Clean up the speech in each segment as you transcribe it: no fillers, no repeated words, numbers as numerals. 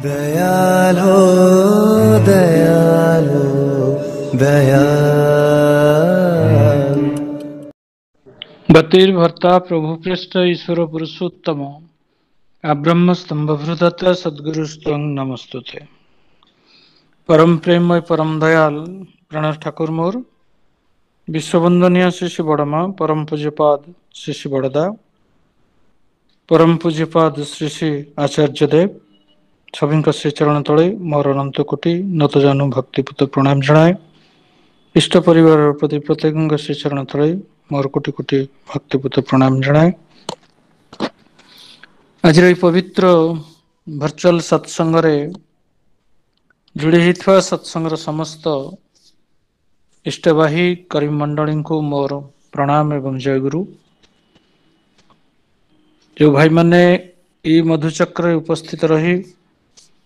दयालो दयालो दयाल। गतिर्भर्ता प्रभुपृष्ठ ईश्वर पुरुषोत्तम अब्रह्म स्तंभभृत सद्गुरुस्त्वं नमस्तुते। परम प्रेममय परम दयाल प्रणव ठाकुर मोर विश्ववंदनीय श्री श्री बड़मा परम पूज्यपाद श्री श्री बड़दा परम पूज्यपाद श्री श्री आचार्य देव सभी श्री चरण तले मोर अनंत कोटि नतजानु भक्तिपूत प्रणाम जनाए। इष्ट परिवार प्रति प्रत्येक श्री चरण तले मोर कोटि कोटि भक्तिपूत प्रणाम जनाए। आज पवित्र भर्चुआल सत्संग जोड़ी होता सत्संगर समस्त इष्टवाही करीम मंडली को मोर प्रणाम एवं जयगुरु। जो भाई माने ये मधुचक्र उपस्थित रही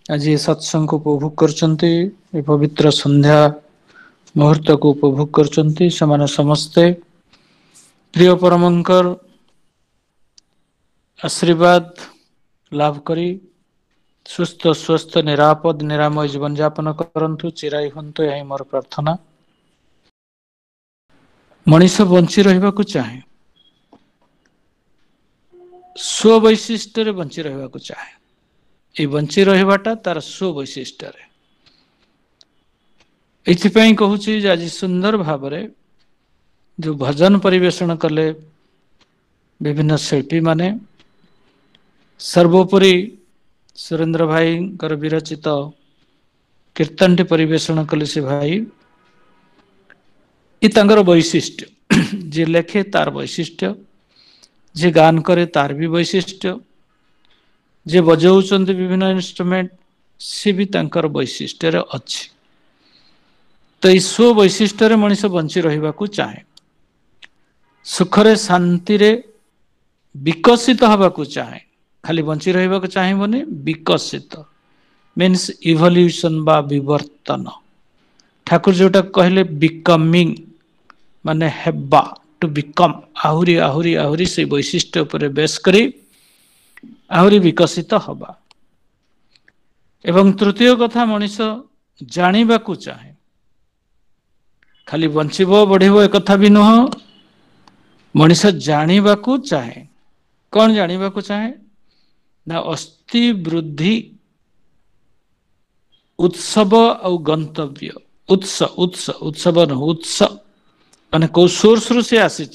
आज ये सत्संग को उपभोग करचंती, ये पवित्र संध्या मुहूर्त को उपभोग करचंती, समाने समस्ते प्रिय परमंकर आशीर्वाद लाभ करी सुस्थ स्वस्थ निरापद निरामय जीवन यापन करंतु चिराई हंतु यही मोर प्रार्थना। मनीष बंची रहिबा को चाहे, स्ववैशिष्ट्य रे बंची रहिबा को चाहे। ये बंची रहिबाटा तार स्ववैशिष्ट्य रे। एथिपाई कहूची आज सुंदर भावरे जो भजन परिवेषण कले विभिन्न शिल्पी माने, सर्वोपरि सुरेंद्र भाई विरचित कीर्तन टी परिवेषण कले से भाई ये तांगर वैशिष्ट्य जे लेखे तार वैशिष्ट्य, जे गान करे तार भी वैशिष्ट्य, जे बजाउचंती विभिन्न इंस्ट्रूमेंट से भी तांकर वैशिष्ट्य रे अछि। तो इस स्व वैशिष्ट्य रे मनुष्य बंची रहिबा को चाहे, सुखरे शांति रे विकसित हवा को चाहे। खाली बंची रहिबा को चाहेबनी, विकसित मीन्स इवोल्यूशन बा विवर्तन। ठाकुर जोटा कहले बिकमिंग माने हेबा, टू बिकम, आहुरी आहुरी आहुरी से वैशिष्ट्य उपरे बेस करी आहुरी विकसित हवा। एवं तृतीय कथा मनीष जानिबा को चाहे, खाली बंचिबो बढ़िबो एक कथा भी नुह, मनीष जानिबा को चाहे। कौन जानिबा को चाहे ना अस्थि वृद्धि उत्सव और गंतव्य। उत्सव न उत्स माने को सोर्स रु से आसी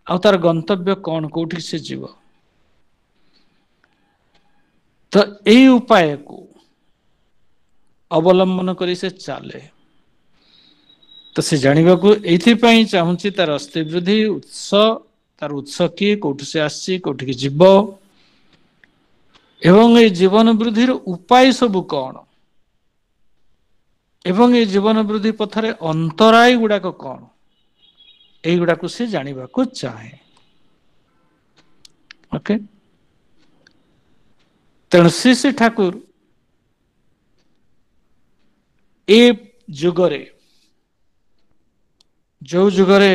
आ तार गंतव्य कौन कोठी से जीव। तो यही उपाय को अवलंबन करी से चाले। तो से जानिबा को एथि चाहूँगी तार अस्थि वृद्धि उत्स, तार उत्स किए कोठी से आसी कोठी की जीव एवं ये जीवन वृद्धि उपाय सबू कौन एवं ये जीवन वृद्धि पथरे अंतराय गुड़ाक कौन, यही गुड़ाक से जानिबा को चाहे। ओके, तेणु श्री श्री ठाकुर ए जुगरे जो जुगरे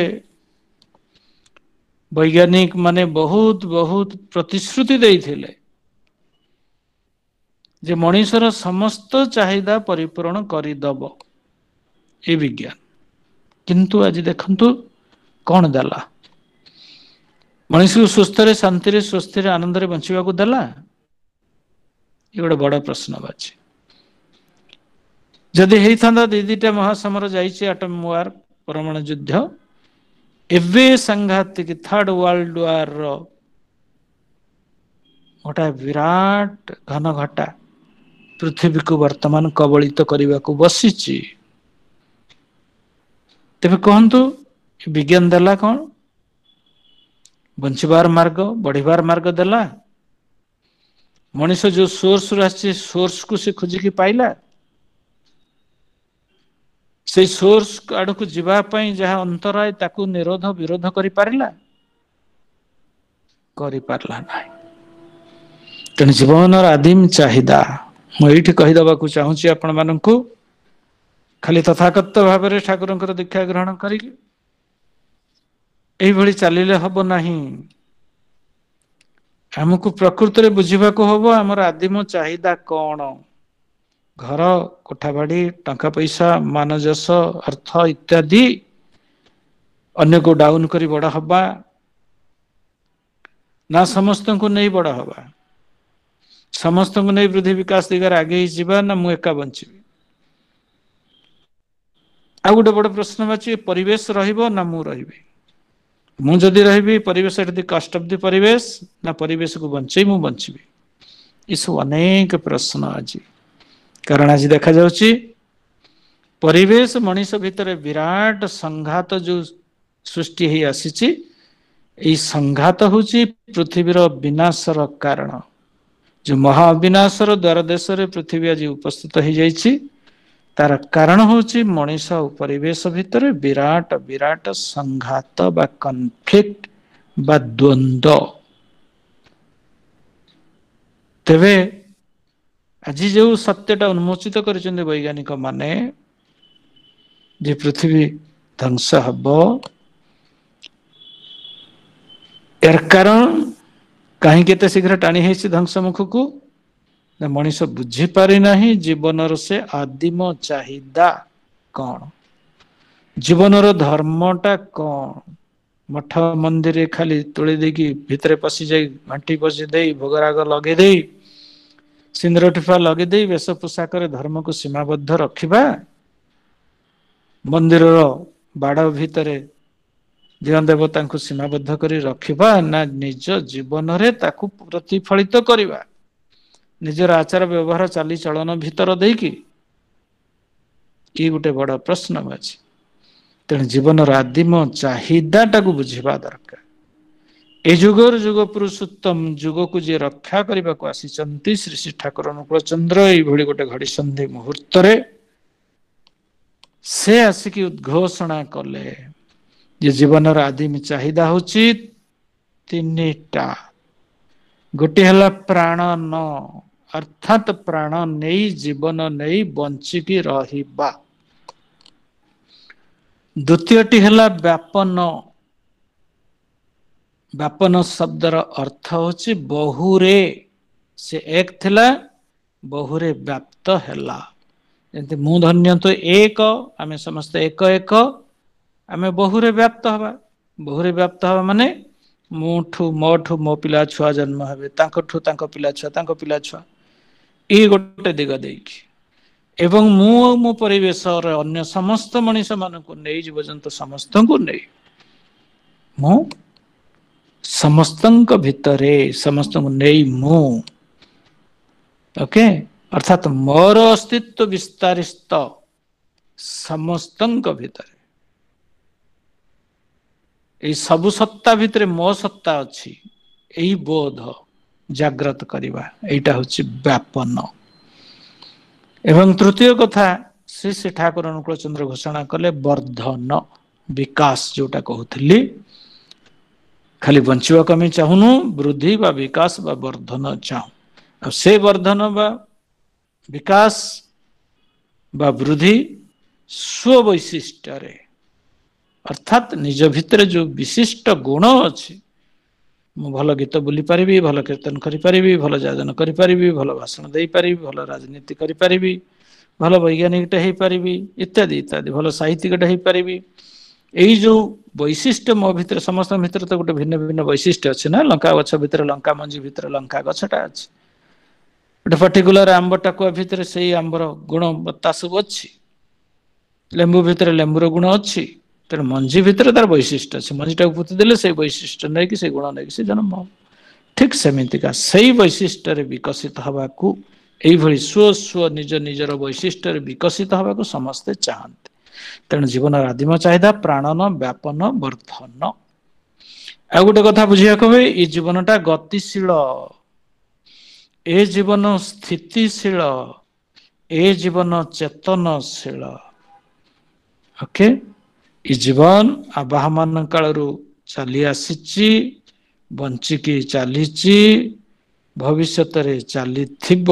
वैज्ञानिक माने बहुत बहुत प्रतिश्रुति देइथिले जे मनीषर समस्त चाहिदा परिपूर्ण करिदब ए विज्ञान, किंतु आज देखंतु कौन देला मनीष को सुस्थ रे शांति रे स्वस्थ रे आनंद रे बंचिबा को देला। ये गोटे बड़ प्रश्नवाची। जदि हेइथांदा दीटा महासमर जाइछि एटम वार परमाणु युद्ध, एवे सांघातिक थर्ड वर्ल्ड वार रो गोटा विराट घन घटा पृथ्वी को वर्तमान कबलित करने को बसीची। तेरे कहतु विज्ञान देला कौन, बंचबार मार्ग बढ़िबार मार्ग देला। मनीष जो सोर्स सोर्स को से खोजिकी पाइला, से सोर्स आड़ को जीवाई जहाँ अंतराय ताकू निरोध विरोध करि पारिला ना। तेणु जीवन आदिम चाहिदा मुझे कहीदे को चाहूँगी आपण मानू, खाली तथाकथ भाव में ठाकुर दीक्षा ग्रहण करी चलिले हम नहीं। ଆମକୁ ପ୍ରକୃତରେ ବୁଝିବାକୁ ହବ ଆମର ଆଦିମ ଚାହିଦା କଣ। ଘର, କୋଠାବାଡି, ଟଙ୍କା ପଇସା, ମାନ ଯଶ, ଅର୍ଥ ଇତ୍ୟାଦି, ଅନ୍ୟକୁ ଡାଉନ କରି ବଡ ହବା, ନା ସମସ୍ତଙ୍କୁ ନେଇ ବଡ ହବା, ସମସ୍ତଙ୍କୁ ନେଇ ବୃଦ୍ଧି ବିକାଶ ଦିଗରେ ଆଗେଇ ଯିବା, ନା ମୁଁ ଏକା ବଞ୍ଚିବି। ଆଉ ଗୋଟେ ବଡ ପ୍ରଶ୍ନ ଅଛି, ପରିବେଶ ରହିବ ନା ମୁଁ ରହିବି। ମୁଁ ଯଦି ରହିବି ପରିବେଶ ଦି କଷ୍ଟ ଅଫ ଦି ପରିବେଶ, ନା ପରିବେଶକୁ ବଞ୍ଚେଇ ମୁଁ ବଞ୍ଚିବି। ଏସବୁ ଅନେକ ପ୍ରଶ୍ନ ଅଛି। କାରଣ ଆଜି ଦେଖାଯାଉଛି ପରିବେଶ ମଣିଷ ଭିତରେ ବିରାଟ ସଂଘାତ ଯୋଉ ସୃଷ୍ଟି ହେଇ ଆସିଛି, ଏଇ ସଂଘାତ ହଉଛି ପୃଥିବୀର ବିନାଶର କାରଣ। ଯୋଉ ମହା ଅବିନାଶର ଦ୍ୱାର ଦେଶରେ ପୃଥିବୀ ଆଜି ଉପସ୍ଥିତ ହେଇଯାଇଛି, ତାର କାରଣ ହଉଛି ମଣିଷ ଆଉ ପରିବେଶ ଭିତରେ ବିରାଟ ବିରାଟ ସଂଘାତ ବା କନଫ୍ଲିକ୍ଟ ବା ଦ୍ୱନ୍ଦ୍ୱ। ତେବେ ଆଜି ଯୋଉ ସତ୍ୟଟା ଉନ୍ମୋଚିତ କରିଛନ୍ତି ବୈଜ୍ଞାନିକ ମାନେ, ଯେ ପୃଥିବୀ ଧ୍ୱଂସ ହବ, ଏର କାରଣ କାହିଁକି ଏତେ ଶୀଘ୍ର ଟାଣି ହେଇଛି ଧ୍ୱଂସ ମୁଖକୁ, ନା ମଣିଷ ବୁଝିପାରି ନାହିଁ ଜୀବନର ସେ ଆଦିମ ଚାହିଦା କଣ, ଜୀବନର ଧର୍ମଟା କଣ। ମଠ ମନ୍ଦିରରେ ଖାଲି ତୋଳି ଦେଇକି ଭିତରେ ପଶି ଯାଇ ଘାଣ୍ଟି ପଶି ଦେଇ ଭୋଗରାଗ ଲଗେଇ ଦେଇ ସିନ୍ଦୁର ଟିପା ଲଗେଇ ଦେଇ ବେଶ ପୋଷାକରେ ଧର୍ମକୁ ସୀମାବଦ୍ଧ ରଖିବା, ମନ୍ଦିରର ବାଡ଼ ଭିତରେ ଦିଅଁ ଦେବତାଙ୍କୁ ସୀମାବଦ୍ଧ କରି ରଖିବା, ନା ନିଜ ଜୀବନରେ ତାକୁ ପ୍ରତିଫଳିତ କରିବା ନିଜର ଆଚାର ବ୍ୟବହାର ଚାଲିଚଳନ ଭିତର ଦେଇକି, ଇଏ ଗୋଟେ ବଡ ପ୍ରଶ୍ନ ଅଛି। ତେଣୁ ଜୀବନର ଆଦିମ ଚାହିଦାଟାକୁ ବୁଝିବା ଦରକାର। ଏ ଯୁଗର ଯୁଗ ପୁରୁଷୋତ୍ତମ ଯୁଗକୁ ଯିଏ ରକ୍ଷା କରିବାକୁ ଆସିଛନ୍ତି ଶ୍ରୀ ଶ୍ରୀ ଠାକୁର ଅନୁକୂଳ ଚନ୍ଦ୍ର, ଏଇଭଳି ଗୋଟେ ଘଡ଼ିସନ୍ଧି ମୁହୂର୍ତ୍ତରେ ସେ ଆସିକି ଉଦ୍ଘୋଷଣା କଲେ ଯେ ଜୀବନର ଆଦିମ ଚାହିଦା ହଉଛି ତିନିଟା। ଗୋଟିଏ ହେଲା ପ୍ରାଣନ, ଅର୍ଥାତ୍ ପ୍ରାଣ ନେଇ ଜୀବନ ନେଇ ବଞ୍ଚିକି ରହିବା। ଦ୍ଵିତୀୟଟି ହେଲା ବ୍ୟାପନ। ବ୍ୟାପନ ଶବ୍ଦର ଅର୍ଥ ହଉଛି ବହୁରେ, ସେ ଏକ ଥିଲା ବହୁରେ ବ୍ୟାପ୍ତ ହେଲା। ଯେମିତି ମୁଁ ଧନ୍ୟନ୍ତୁ ଏକ, ଆମେ ସମସ୍ତେ ଏକ ଏକ, ଆମେ ବହୁରେ ବ୍ୟାପ୍ତ ହବା। ବହୁରେ ବ୍ୟାପ୍ତ ହବା ମାନେ ମୋଠୁ ମୋ ପିଲା ଛୁଆ ଜନ୍ମ ହେବେ, ତାଙ୍କଠୁ ତାଙ୍କ ପିଲା ଛୁଆ, ତାଙ୍କ ପିଲା ଛୁଆ, ଏଇ ଗୋଟେ ଦିଗ ଦେଇକି, ଏବଂ ମୁଁ ଆଉ ମୋ ପରିବେଶର ଅନ୍ୟ ସମସ୍ତ ମଣିଷ ମାନଙ୍କୁ ନେଇ, ଜୀବଜନ୍ତୁ ସମସ୍ତଙ୍କୁ ନେଇ ମୁଁ ସମସ୍ତଙ୍କ ଭିତରେ, ସମସ୍ତଙ୍କୁ ନେଇ ମୁଁ, ଓକେ, ଅର୍ଥାତ୍ ମୋର ଅସ୍ତିତ୍ଵ ବିସ୍ତାରିତ ସମସ୍ତଙ୍କ ଭିତରେ। ଏଇ ସବୁ ସତ୍ତା ଭିତରେ ମୋ ସତ୍ତା ଅଛି, ଏଇ ବୋଧ ଜାଗ୍ରତ କରିବା, ଏଇଟା ହଉଛି ବ୍ୟାପନ। ଏବଂ ତୃତୀୟ କଥା ଶ୍ରୀ ଶ୍ରୀ ଠାକୁର ଅନୁକୂଳ ଚନ୍ଦ୍ର ଘୋଷଣା କଲେ ବର୍ଦ୍ଧନ, ବିକାଶ ଯୋଉଟା କହୁଥିଲି। ଖାଲି ବଞ୍ଚିବାକୁ ଆମେ ଚାହୁଁନୁ, ବୃଦ୍ଧି ବା ବିକାଶ ବା ବର୍ଦ୍ଧନ ଚାହୁଁ। ଆଉ ସେ ବର୍ଦ୍ଧନ ବା ବିକାଶ ବା ବୃଦ୍ଧି ସ୍ୱବୈଶିଷ୍ଟ୍ୟରେ, ଅର୍ଥାତ୍ ନିଜ ଭିତରେ ଯୋଉ ବିଶିଷ୍ଟ ଗୁଣ ଅଛି, ମୁଁ ଭଲ ଗୀତ ବୋଲି ପାରିବି, ଭଲ କୀର୍ତ୍ତନ କରିପାରିବି, ଭଲ ଯାଜନ କରିପାରିବି, ଭଲ ଭାଷଣ ଦେଇପାରିବି, ଭଲ ରାଜନୀତି କରିପାରିବି, ଭଲ ବୈଜ୍ଞାନିକଟେ ହେଇପାରିବି, ଇତ୍ୟାଦି ଇତ୍ୟାଦି, ଭଲ ସାହିତ୍ୟିକଟେ ହେଇପାରିବି। ଏଇ ଯୋଉ ବୈଶିଷ୍ଟ୍ୟ ମୋ ଭିତରେ, ସମସ୍ତଙ୍କ ଭିତରେ ତ ଗୋଟେ ଭିନ୍ନ ଭିନ୍ନ ବୈଶିଷ୍ଟ୍ୟ ଅଛି ନା। ଲଙ୍କା ଗଛ ଭିତରେ ଲଙ୍କା ମଞ୍ଜି ଭିତରେ ଲଙ୍କା ଗଛଟା ଅଛି, ଗୋଟେ ପର୍ଟିକୁଲାର ଆମ୍ବ ଟାକୁଆ ଭିତରେ ସେଇ ଆମ୍ବର ଗୁଣବତ୍ତା ସବୁ ଅଛି, ଲେମ୍ବୁ ଭିତରେ ଲେମ୍ବୁର ଗୁଣ ଅଛି। ତେଣୁ ମଞ୍ଜି ଭିତରେ ତାର ବୈଶିଷ୍ଟ୍ୟ ଅଛି, ମଞ୍ଜିଟାକୁ ପୋତି ଦେଲେ ସେଇ ବୈଶିଷ୍ଟ୍ୟ ନେଇକି, ସେଇ ଗୁଣ ନେଇକି ସେ ଜନ୍ମ ହବ। ଠିକ୍ ସେମିତିକା ସେଇ ବୈଶିଷ୍ଟ୍ୟରେ ବିକଶିତ ହବାକୁ, ଏଇଭଳି ନିଜ ନିଜର ବୈଶିଷ୍ଟ୍ୟରେ ବିକଶିତ ହବାକୁ ସମସ୍ତେ ଚାହାନ୍ତି। ତେଣୁ ଜୀବନର ଆଦିମ ଚାହିଦା ପ୍ରାଣନ, ବ୍ୟାପନ, ବର୍ଦ୍ଧନ। ଆଉ ଗୋଟେ କଥା ବୁଝିବାକୁ ହୁଏ, ଏଇ ଜୀବନଟା ଗତିଶୀଳ, ଏ ଜୀବନ ସ୍ଥିତିଶୀଳ, ଏ ଜୀବନ ଚେତନଶୀଳ। ଓକେ, ଏ ଜୀବନ ଆବାହମାନ କାଳରୁ ଚାଲି ଆସିଛି, ବଞ୍ଚିକି ଚାଲିଛି, ଭବିଷ୍ୟତରେ ଚାଲିଥିବ,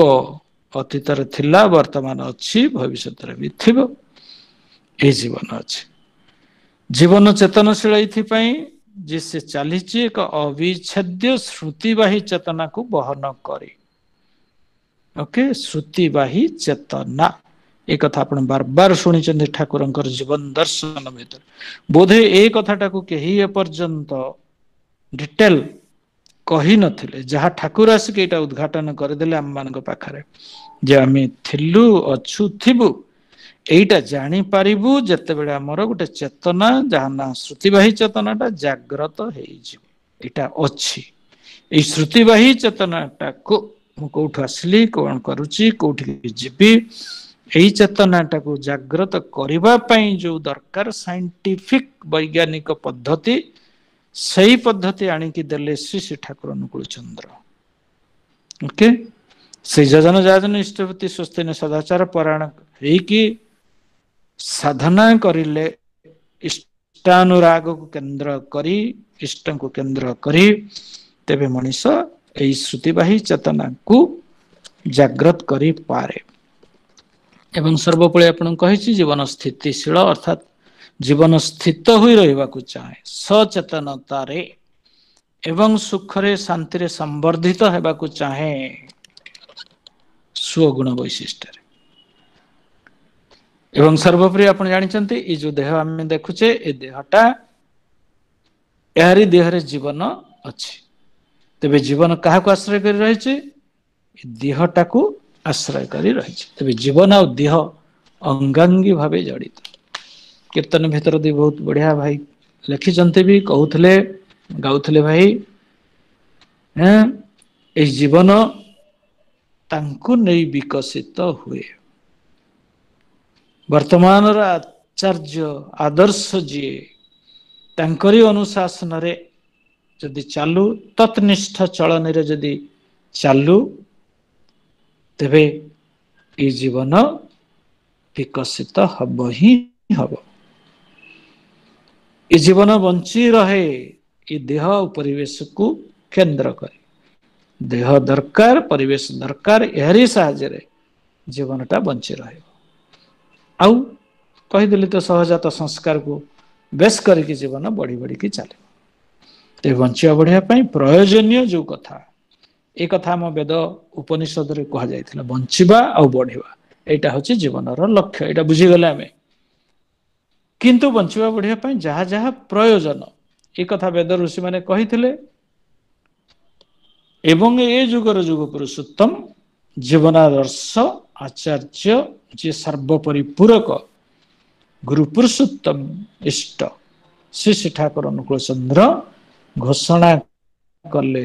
ଅତୀତରେ ଥିଲା, ବର୍ତ୍ତମାନ ଅଛି, ଭବିଷ୍ୟତରେ ବି ଥିବ। ଏଇ ଜୀବନ ଅଛି। ଜୀବନ ଚେତନଶୀଳ ଏଇଥିପାଇଁ ଯେ ସେ ଚାଲିଛି ଏକ ଅବିଚ୍ଛେଦ୍ୟ ଶ୍ରୁତିବାହୀ ଚେତନା କୁ ବହନ କରି। ଓକେ, ଶ୍ରୁତିବାହୀ ଚେତନା ଏ କଥା ଆପଣ ବାରବାର ଶୁଣିଛନ୍ତି ଠାକୁରଙ୍କର ଜୀବନ ଦର୍ଶନ ଭିତରେ। ବୋଧେ ଏ କଥାଟାକୁ କେହି ଏପର୍ଯ୍ୟନ୍ତ ଡିଟେଲ କହି ନଥିଲେ, ଯାହା ଠାକୁର ଆସିକି ଏଇଟା ଉଦ୍ଘାଟନ କରିଦେଲେ ଆମମାନଙ୍କ ପାଖରେ, ଯେ ଆମେ ଥିଲୁ, ଅଛୁ, ଥିବୁ। ଏଇଟା ଜାଣିପାରିବୁ ଯେତେବେଳେ ଆମର ଗୋଟେ ଚେତନା, ଯାହା ନା ଶ୍ରୁତିବାହୀ ଚେତନାଟା ଜାଗ୍ରତ ହେଇଯିବ। ଏଇଟା ଅଛି। ଏଇ ଶ୍ରୁତିବାହୀ ଚେତନାଟାକୁ ମୁଁ କୋଉଠୁ ଆସିଲି, କଣ କରୁଛି, କୋଉଠିକି ଯିବି, ଏଇ ଚେତନାଟାକୁ ଜାଗ୍ରତ କରିବା ପାଇଁ ଯୋଉ ଦରକାର ସାଇଣ୍ଟିଫିକ ବୈଜ୍ଞାନିକ ପଦ୍ଧତି, ସେଇ ପଦ୍ଧତି ଆଣିକି ଦେଲେ ଶ୍ରୀ ଶ୍ରୀ ଠାକୁର ଅନୁକୂଳ ଚନ୍ଦ୍ର। ଓକେ, ସେଇ ଯଜନ ଯାଜନ ଇଷ୍ଟପତି ସ୍ୱସ୍ତିନ ସଦାଚାର ପରାୟଣ ହେଇକି ସାଧନା କରିଲେ, ଇଷ୍ଟାନୁରାଗକୁ କେନ୍ଦ୍ର କରି, ଇଷ୍ଟଙ୍କୁ କେନ୍ଦ୍ର କରି, ତେବେ ମଣିଷ ଏଇ ଶ୍ରୁତିବାହୀ ଚେତନାକୁ ଜାଗ୍ରତ କରିପାରେ। ଏବଂ ସର୍ବୋପରି ଆପଣଙ୍କୁ କହିଛି ଜୀବନ ସ୍ଥିତିଶୀଳ, ଅର୍ଥାତ୍ ଜୀବନ ସ୍ଥିତ ହୋଇ ରହିବାକୁ ଚାହେଁ ସଚେତନତାରେ ଏବଂ ସୁଖରେ ଶାନ୍ତିରେ ସମ୍ବର୍ଦ୍ଧିତ ହେବାକୁ ଚାହେଁ ସ୍ୱଗୁଣ ବୈଶିଷ୍ଟ୍ୟରେ। ଏବଂ ସର୍ବୋପରି ଆପଣ ଜାଣିଛନ୍ତି ଏଇ ଯୋଉ ଦେହ ଆମେ ଦେଖୁଛେ, ଏ ଦେହଟା, ଏହାରି ଦେହରେ ଜୀବନ ଅଛି। ତେବେ ଜୀବନ କାହାକୁ ଆଶ୍ରୟ କରି ରହିଛି? ଦେହଟାକୁ ଆଶ୍ରୟ କରି ରହିଛି। ତେବେ ଜୀବନ ଆଉ ଦେହ ଅଙ୍ଗାଙ୍ଗୀ ଭାବେ ଜଡ଼ିତ। କୀର୍ତ୍ତନ ଭିତର ଦେଇ ବହୁତ ବଢିଆ ଭାଇ ଲେଖିଛନ୍ତି ବି, କହୁଥିଲେ, ଗାଉଥିଲେ ଭାଇ, ଏଇ ଜୀବନ ତାଙ୍କୁ ନେଇ ବିକଶିତ ହୁଏ। ବର୍ତ୍ତମାନର ଆଚାର୍ଯ୍ୟ ଆଦର୍ଶ ଯିଏ, ତାଙ୍କରି ଅନୁଶାସନରେ ଯଦି ଚାଲୁ, ତତ୍ନିଷ୍ଠ ଚଳନରେ ଯଦି ଚାଲୁ, ତେବେ ଏଇ ଜୀବନ ବିକଶିତ ହବ ହିଁ ହବ। ଏ ଜୀବନ ବଞ୍ଚି ରହେ ଏ ଦେହ ଆଉ ପରିବେଶକୁ କେନ୍ଦ୍ର କରି। ଦେହ ଦରକାର, ପରିବେଶ ଦରକାର, ଏହାରି ସାହାଯ୍ୟରେ ଜୀବନଟା ବଞ୍ଚି ରହିବ। ଆଉ କହିଦେଲି ତ ସହଜାତ ସଂସ୍କାରକୁ ବେଶ କରିକି ଜୀବନ ବଢି ବଢିକି ଚାଲିବ। ତେବେ ବଞ୍ଚିବା ବଢିବା ପାଇଁ ପ୍ରୟୋଜନୀୟ ଯୋଉ କଥା, ଏ କଥା ଆମ ବେଦ ଉପନିଷଦରେ କୁହାଯାଇଥିଲା, ବଞ୍ଚିବା ଆଉ ବଢିବା ଏଇଟା ହଉଛି ଜୀବନର ଲକ୍ଷ୍ୟ। ଏଇଟା ବୁଝିଗଲେ ଆମେ। କିନ୍ତୁ ବଞ୍ଚିବା ବଢିବା ପାଇଁ ଯାହା ଯାହା ପ୍ରୟୋଜନ, ଏ କଥା ବେଦ ଋଷି ମାନେ କହିଥିଲେ। ଏବଂ ଏ ଯୁଗର ଯୁଗ ପୁରୁଷୋତ୍ତମ ଜୀବନାଦର୍ଶ ଆଚାର୍ଯ୍ୟ, ଯିଏ ସର୍ବୋପରି ପୂରକ ଗୁରୁ ପୁରୁଷୋତ୍ତମ ଇଷ୍ଟ ଶ୍ରୀ ଶ୍ରୀ ଠାକୁର ଅନୁକୂଳ ଚନ୍ଦ୍ର ଘୋଷଣା କଲେ,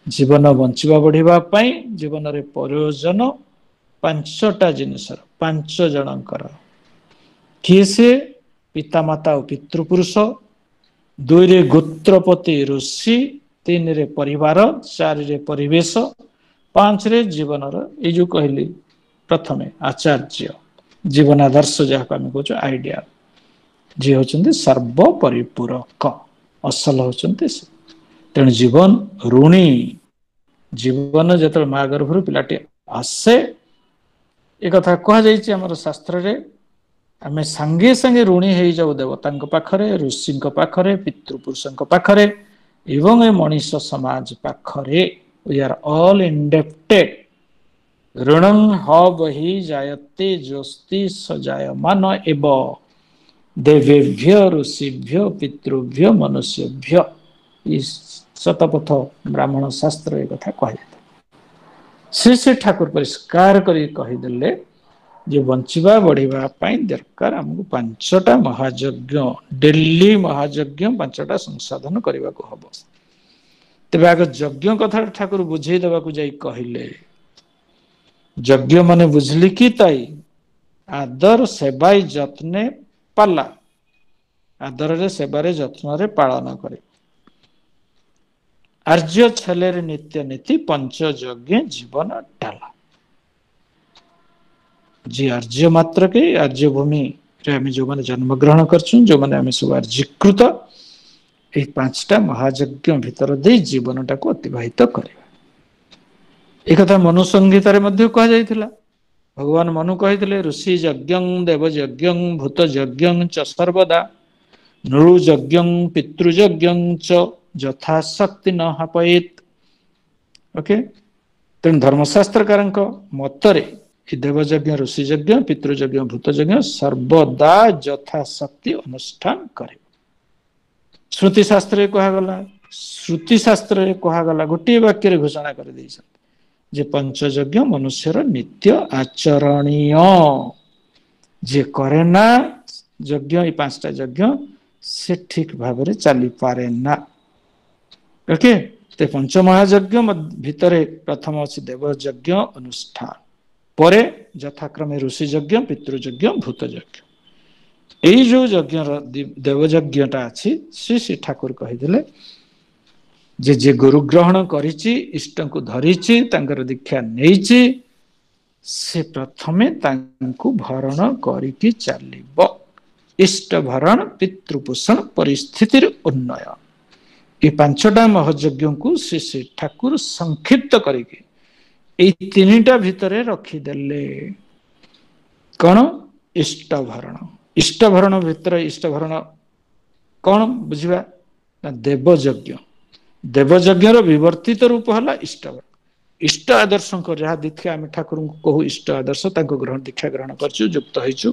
ଜୀବନ ବଞ୍ଚିବା ବଢିବା ପାଇଁ ଜୀବନରେ ପ୍ରୟୋଜନ ପାଞ୍ଚଟା ଜିନିଷର, ପାଞ୍ଚ ଜଣଙ୍କର। କିଏ ସେ? ପିତାମାତା ଓ ପିତୃପୁରୁଷ, ଦୁଇରେ ଗୋତ୍ରପତି ଋଷି, ତିନିରେ ପରିବାର, ଚାରିରେ ପରିବେଶ, ପାଞ୍ଚରେ ଜୀବନର ଏଇ ଯୋଉ କହିଲି ପ୍ରଥମେ ଆଚାର୍ଯ୍ୟ, ଜୀବନ ଆଦର୍ଶ ଯାହାକୁ ଆମେ କହୁଛୁ ଆଇଡିଆ, ଯିଏ ହଉଛନ୍ତି ସର୍ବ ପରିପୂରକ, ଅସଲ ହଉଛନ୍ତି ସେ। ତେଣୁ ଜୀବନ ଋଣୀ, ଜୀବନ ଯେତେବେଳେ ମା ଗର୍ଭରୁ ପିଲାଟି ଆସେ, ଏ କଥା କୁହାଯାଇଛି ଆମର ଶାସ୍ତ୍ରରେ, ଆମେ ସାଙ୍ଗେ ସାଙ୍ଗେ ଋଣୀ ହେଇଯାଉ ଦେବତାଙ୍କ ପାଖରେ, ଋଷିଙ୍କ ପାଖରେ, ପିତୃପୁରୁଷଙ୍କ ପାଖରେ, ଏବଂ ଏ ମଣିଷ ସମାଜ ପାଖରେ। we are all indebted। ଋଣଂ ହ ବହି ଜାୟତେ ଜୋସ୍ତି ସଜାୟମାନ ଏବ ଦେବେଭ୍ୟ ଋଷିଭ୍ୟ ପିତୃଭ୍ୟ ମନୁଷ୍ୟଭ୍ୟ। ଶତପଥ ବ୍ରାହ୍ମଣ ଶାସ୍ତ୍ର ଏ କଥା କୁହାଯାଇଥାଏ। ଶ୍ରୀ ଶ୍ରୀ ଠାକୁର ପରିଷ୍କାର କରି କହିଦେଲେ ଯେ ବଞ୍ଚିବା ବଢିବା ପାଇଁ ଦରକାର ଆମକୁ ପାଞ୍ଚଟା ମହାଯଜ୍ଞ, ଡେଲି ମହାଯଜ୍ଞ ପାଞ୍ଚଟା ସଂସାଧନ କରିବାକୁ ହବ। ତେବେ ଆଗ ଯଜ୍ଞ କଥାଟା ଠାକୁର ବୁଝେଇ ଦେବାକୁ ଯାଇ କହିଲେ, ଯଜ୍ଞ ମାନେ ବୁଝିଲି କି ତାଇ ଆଦର ସେବାଇ ଯତ୍ନେ ପାଲା, ଆଦରରେ ସେବାରେ ଯତ୍ନରେ ପାଳନ କରେ। ଆର୍ଯ୍ୟ ଛେଲେରେ ନିତ୍ୟ ନୀତି ପଞ୍ଚ ଯଜ୍ଞେ ଜୀବନ ଡାଲା। ଯିଏ ଆର୍ଯ୍ୟ ମାତ୍ର କେ, ଆର୍ଯ୍ୟ ଭୂମିରେ ଆମେ ଯୋଉମାନେ ଜନ୍ମଗ୍ରହଣ କରିଛୁ, ଯୋଉମାନେ ଆମେ ସବୁ ଆର୍ଯ୍ୟୀକୃତ, ଏଇ ପାଞ୍ଚଟା ମହାଯଜ୍ଞ ଭିତର ଦେଇ ଜୀବନଟାକୁ ଅତିବାହିତ କରିବା। ଏ କଥା ମନୁ ସଂହିତାରେ ମଧ୍ୟ କୁହାଯାଇଥିଲା। ଭଗବାନ ମନୁ କହିଥିଲେ, ଋଷି ଯଜ୍ଞଂ ଦେବ ଯଜ୍ଞଂ ଭୂତ ଯଜ୍ଞଂ ଚ ସର୍ବଦା ନୃଯଜ୍ଞଂ ପିତୃଯଜ୍ଞଂ च ଯଥାଶକ୍ତି ନ ହାପୟେତ୍। ଓକେ, ତେଣୁ ଧର୍ମଶାସ୍ତ୍ରକାରଙ୍କ ମତରେ ଏ ଦେବଯଜ୍ଞ, ଋଷିଯଜ୍ଞ, ପିତୃଯଜ୍ଞ, ଭୂତଯଜ୍ଞ ସର୍ବଦା ଯଥାଶକ୍ତି ଅନୁଷ୍ଠାନ କରିବ। ଶ୍ରୁତି ଶାସ୍ତ୍ରରେ କୁହାଗଲା, ଶ୍ରୁତି ଶାସ୍ତ୍ରରେ କୁହାଗଲା, ଗୋଟିଏ ବାକ୍ୟରେ ଘୋଷଣା କରିଦେଇଛନ୍ତି ଯେ ପଞ୍ଚଯଜ୍ଞ ମନୁଷ୍ୟର ନିତ୍ୟ ଆଚରଣୀୟ। ଯିଏ କରେ ନା ଯଜ୍ଞ, ଏଇ 5ଟା ଯଜ୍ଞ, ସେ ଠିକ ଭାବରେ ଚାଲିପାରେ ନା। ଓକେ, ତ ପଞ୍ଚମହାଯଜ୍ଞ ଭିତରେ ପ୍ରଥମ ଅଛି ଦେବଯଜ୍ଞ ଅନୁଷ୍ଠାନ, ପରେ ଯଥାକ୍ରମେ ଋଷି ଯଜ୍ଞ, ପିତୃଯଜ୍ଞ, ଭୂତ ଯଜ୍ଞ। ଏଇ ଯୋଉ ଯଜ୍ଞର ଦେବଯଜ୍ଞଟା ଅଛି, ଶ୍ରୀ ଠାକୁର କହିଥିଲେ ଯେ ଯିଏ ଗୁରୁ ଗ୍ରହଣ କରିଛି, ଇଷ୍ଟଙ୍କୁ ଧରିଛି, ତାଙ୍କର ଦୀକ୍ଷା ନେଇଛି, ସେ ପ୍ରଥମେ ତାଙ୍କୁ ଭରଣ କରିକି ଚାଲିବ। ଇଷ୍ଟ ଭରଣ, ପିତୃପୋଷଣ, ପରିସ୍ଥିତିର ଉନ୍ନୟନ, ଏ 5ଟା ମହାଯଜ୍ଞଙ୍କୁ ଶ୍ରୀ ଠାକୁର ସଂକ୍ଷିପ୍ତ କରିକି ଏଇ 3ଟା ଭିତରେ ରଖିଦେଲେ। କଣ? ଇଷ୍ଟ ଭରଣ। ଇଷ୍ଟ ଭରଣ ଭିତରେ ଇଷ୍ଟ ଭରଣ କଣ ବୁଝିବା ନା ଦେବଯଜ୍ଞ। ଦେବଯଜ୍ଞର ବିବର୍ତ୍ତିତ ରୂପ ହେଲା ଇଷ୍ଟ। ଇଷ୍ଟ ଆଦର୍ଶଙ୍କ ଯାହା ଦୀକ୍ଷା ଆମେ ଠାକୁରଙ୍କୁ କହୁ ଇଷ୍ଟ ଆଦର୍ଶ, ତାଙ୍କୁ ଦୀକ୍ଷା ଗ୍ରହଣ କରିଛୁ, ଯୁକ୍ତ ହେଇଛୁ,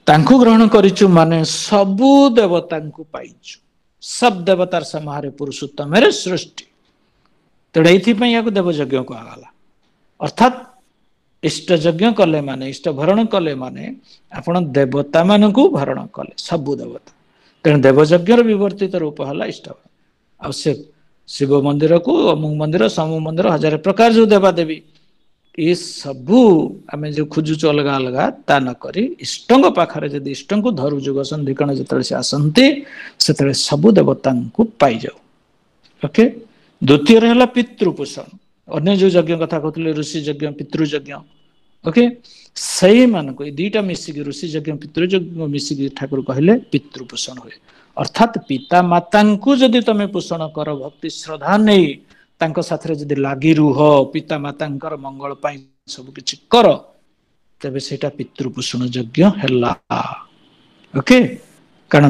ତାଙ୍କୁ ଗ୍ରହଣ କରିଛୁ ମାନେ ସବୁ ଦେବତାଙ୍କୁ ପାଇଛୁ। ସବ୍ ଦେବତାର ସମାହାରେ ପୁରୁଷୋତ୍ତମରେ ସୃଷ୍ଟି। ତେଣୁ ଏଇଥିପାଇଁ ୟାକୁ ଦେବଯଜ୍ଞ କୁହାଗଲା। ଅର୍ଥାତ୍ ଇଷ୍ଟ ଯଜ୍ଞ କଲେ ମାନେ, ଇଷ୍ଟ ଭରଣ କଲେ ମାନେ ଆପଣ ଦେବତା ମାନଙ୍କୁ ଭରଣ କଲେ, ସବୁ ଦେବତା। ତେଣୁ ଦେବଯଜ୍ଞର ବିବର୍ତ୍ତିତ ରୂପ ହେଲା ଇଷ୍ଟ। ଆଉ ସେ ଶିବ ମନ୍ଦିରକୁ ଅମୁକ ମନ୍ଦିର, ସମୁ ମନ୍ଦିର, 1000 ପ୍ରକାର ଯୋଉ ଦେବା ଦେବୀ, ଏ ସବୁ ଆମେ ଯୋଉ ଖୋଜୁଛୁ ଅଲଗା ଅଲଗା, ତା ନକରି ଇଷ୍ଟଙ୍କ ପାଖରେ ଯଦି ଇଷ୍ଟଙ୍କୁ ଧରୁ, ଯୁଗ ସନ୍ଧିକ୍ଷଣ ଯେତେବେଳେ ସେ ଆସନ୍ତି, ସେତେବେଳେ ସବୁ ଦେବତାଙ୍କୁ ପାଇଯାଉ। ଓକେ, ଦ୍ଵିତୀୟରେ ହେଲା ପିତୃପୋଷଣ। ଅନ୍ୟ ଯୋଉ ଯଜ୍ଞ କଥା କହୁଥିଲେ, ଋଷି ଯଜ୍ଞ, ପିତୃଯଜ୍ଞ, ଓକେ, ସେଇମାନଙ୍କୁ ଏଇ 2ଟା ମିଶିକି, ଋଷି ଯଜ୍ଞ, ପିତୃଯଜ୍ଞ ମିଶିକି ଠାକୁର କହିଲେ ପିତୃପୋଷଣ ହୁଏ। ଅର୍ଥାତ୍ ପିତା ମାତାଙ୍କୁ ଯଦି ତମେ ପୋଷଣ କର ଭକ୍ତି ଶ୍ରଦ୍ଧା ନେଇ, ତାଙ୍କ ସାଥିରେ ଯଦି ଲାଗି ରୁହ, ପିତା ମାତାଙ୍କର ମଙ୍ଗଳ ପାଇଁ ସବୁ କିଛି କର, ତେବେ ସେଇଟା ପିତୃପୋଷଣ ଯଜ୍ଞ ହେଲା। ଓକେ, କାରଣ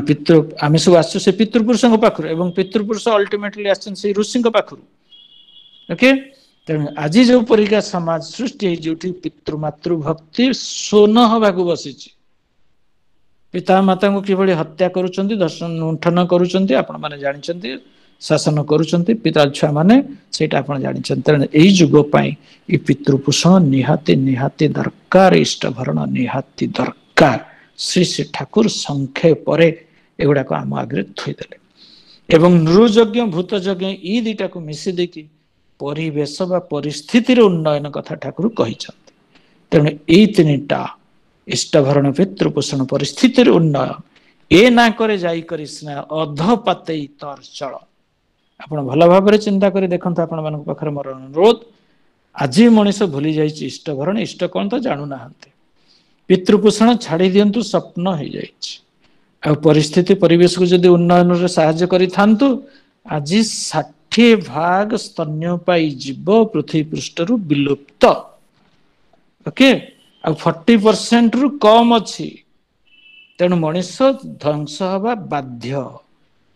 ଆମେ ସବୁ ଆସିଛୁ ସେ ପିତୃପୁରୁଷଙ୍କ ପାଖରୁ, ଏବଂ ପିତୃପୁରୁଷ ଅଲଟିମେଟଲି ଆସିଛନ୍ତି ସେଇ ଋଷିଙ୍କ ପାଖରୁ। ଓକେ, ତେଣୁ ଆଜି ଯୋଉ ପରିକା ସମାଜ ସୃଷ୍ଟି ହେଇଛି, ଯୋଉଠି ପିତୃ ମାତୃ ଭକ୍ତି ଶୂନ ହବାକୁ ବସିଛି, ପିତା ମାତାଙ୍କୁ କିଭଳି ହତ୍ୟା କରୁଛନ୍ତି, ଦର୍ଶନ ଲୁଣ୍ଠନ କରୁଛନ୍ତି, ଆପଣ ମାନେ ଜାଣିଛନ୍ତି, ଶାସନ କରୁଛନ୍ତି ପିତା ଛୁଆ ମାନେ, ସେଇଟା ଆପଣ ଜାଣିଛନ୍ତି। ତେଣୁ ଏଇ ଯୁଗ ପାଇଁ ଏ ପିତୃପୋଷଣ ନିହାତି ନିହାତି ଦରକାର, ଇଷ୍ଟ ଭରଣ ନିହାତି ଦରକାର। ଶ୍ରୀ ଠାକୁର ସଂକ୍ଷେପରେ ଏଗୁଡାକ ଆମ ଆଗରେ ଥୋଇଦେଲେ। ଏବଂ ନୃଯଜ୍ଞ, ଭୂତ ଯଜ୍ଞ, ଏଇ 2ଟାକୁ ମିଶି ଦେଇକି ପରିବେଶ ବା ପରିସ୍ଥିତିର ଉନ୍ନୟନ କଥା ଠାକୁର କହିଛନ୍ତି। ତେଣୁ ଏଇ 3ଟା ଇଷ୍ଟ ଭରଣ, ପିତୃପୋଷଣ, ପରିସ୍ଥିତିର ଉନ୍ନୟନ, ଏ ନାକରେ ଯାଇକରି ସିନା ଅଧ ପାତେଇ ତର୍ଚଳ। ଆପଣ ଭଲ ଭାବରେ ଚିନ୍ତା କରି ଦେଖନ୍ତୁ। ଆପଣ ମାନଙ୍କ ପାଖରେ ମୋର ଅନୁରୋଧ, ଆଜି ମଣିଷ ଭୁଲି ଯାଇଛି ଇଷ୍ଟ ଭରଣ। ଇଷ୍ଟ କଣ ତ ଜାଣୁନାହାନ୍ତି। ପିତୃପୋଷଣ ଛାଡି ଦିଅନ୍ତୁ, ସ୍ୱପ୍ନ ହେଇଯାଇଛି। ଆଉ ପରିସ୍ଥିତି ପରିବେଶକୁ ଯଦି ଉନ୍ନୟନରେ ସାହାଯ୍ୟ କରିଥାନ୍ତୁ, ଆଜି 60% ସ୍ତନ୍ୟପାୟୀ ଜୀବ ପୃଥିବୀ ପୃଷ୍ଠରୁ ବିଲୁପ୍ତ। ଓକେ, ଆଉ 40% ରୁ କମ ଅଛି। ତେଣୁ ମଣିଷ ଧ୍ୱଂସ ହବା ବାଧ୍ୟ,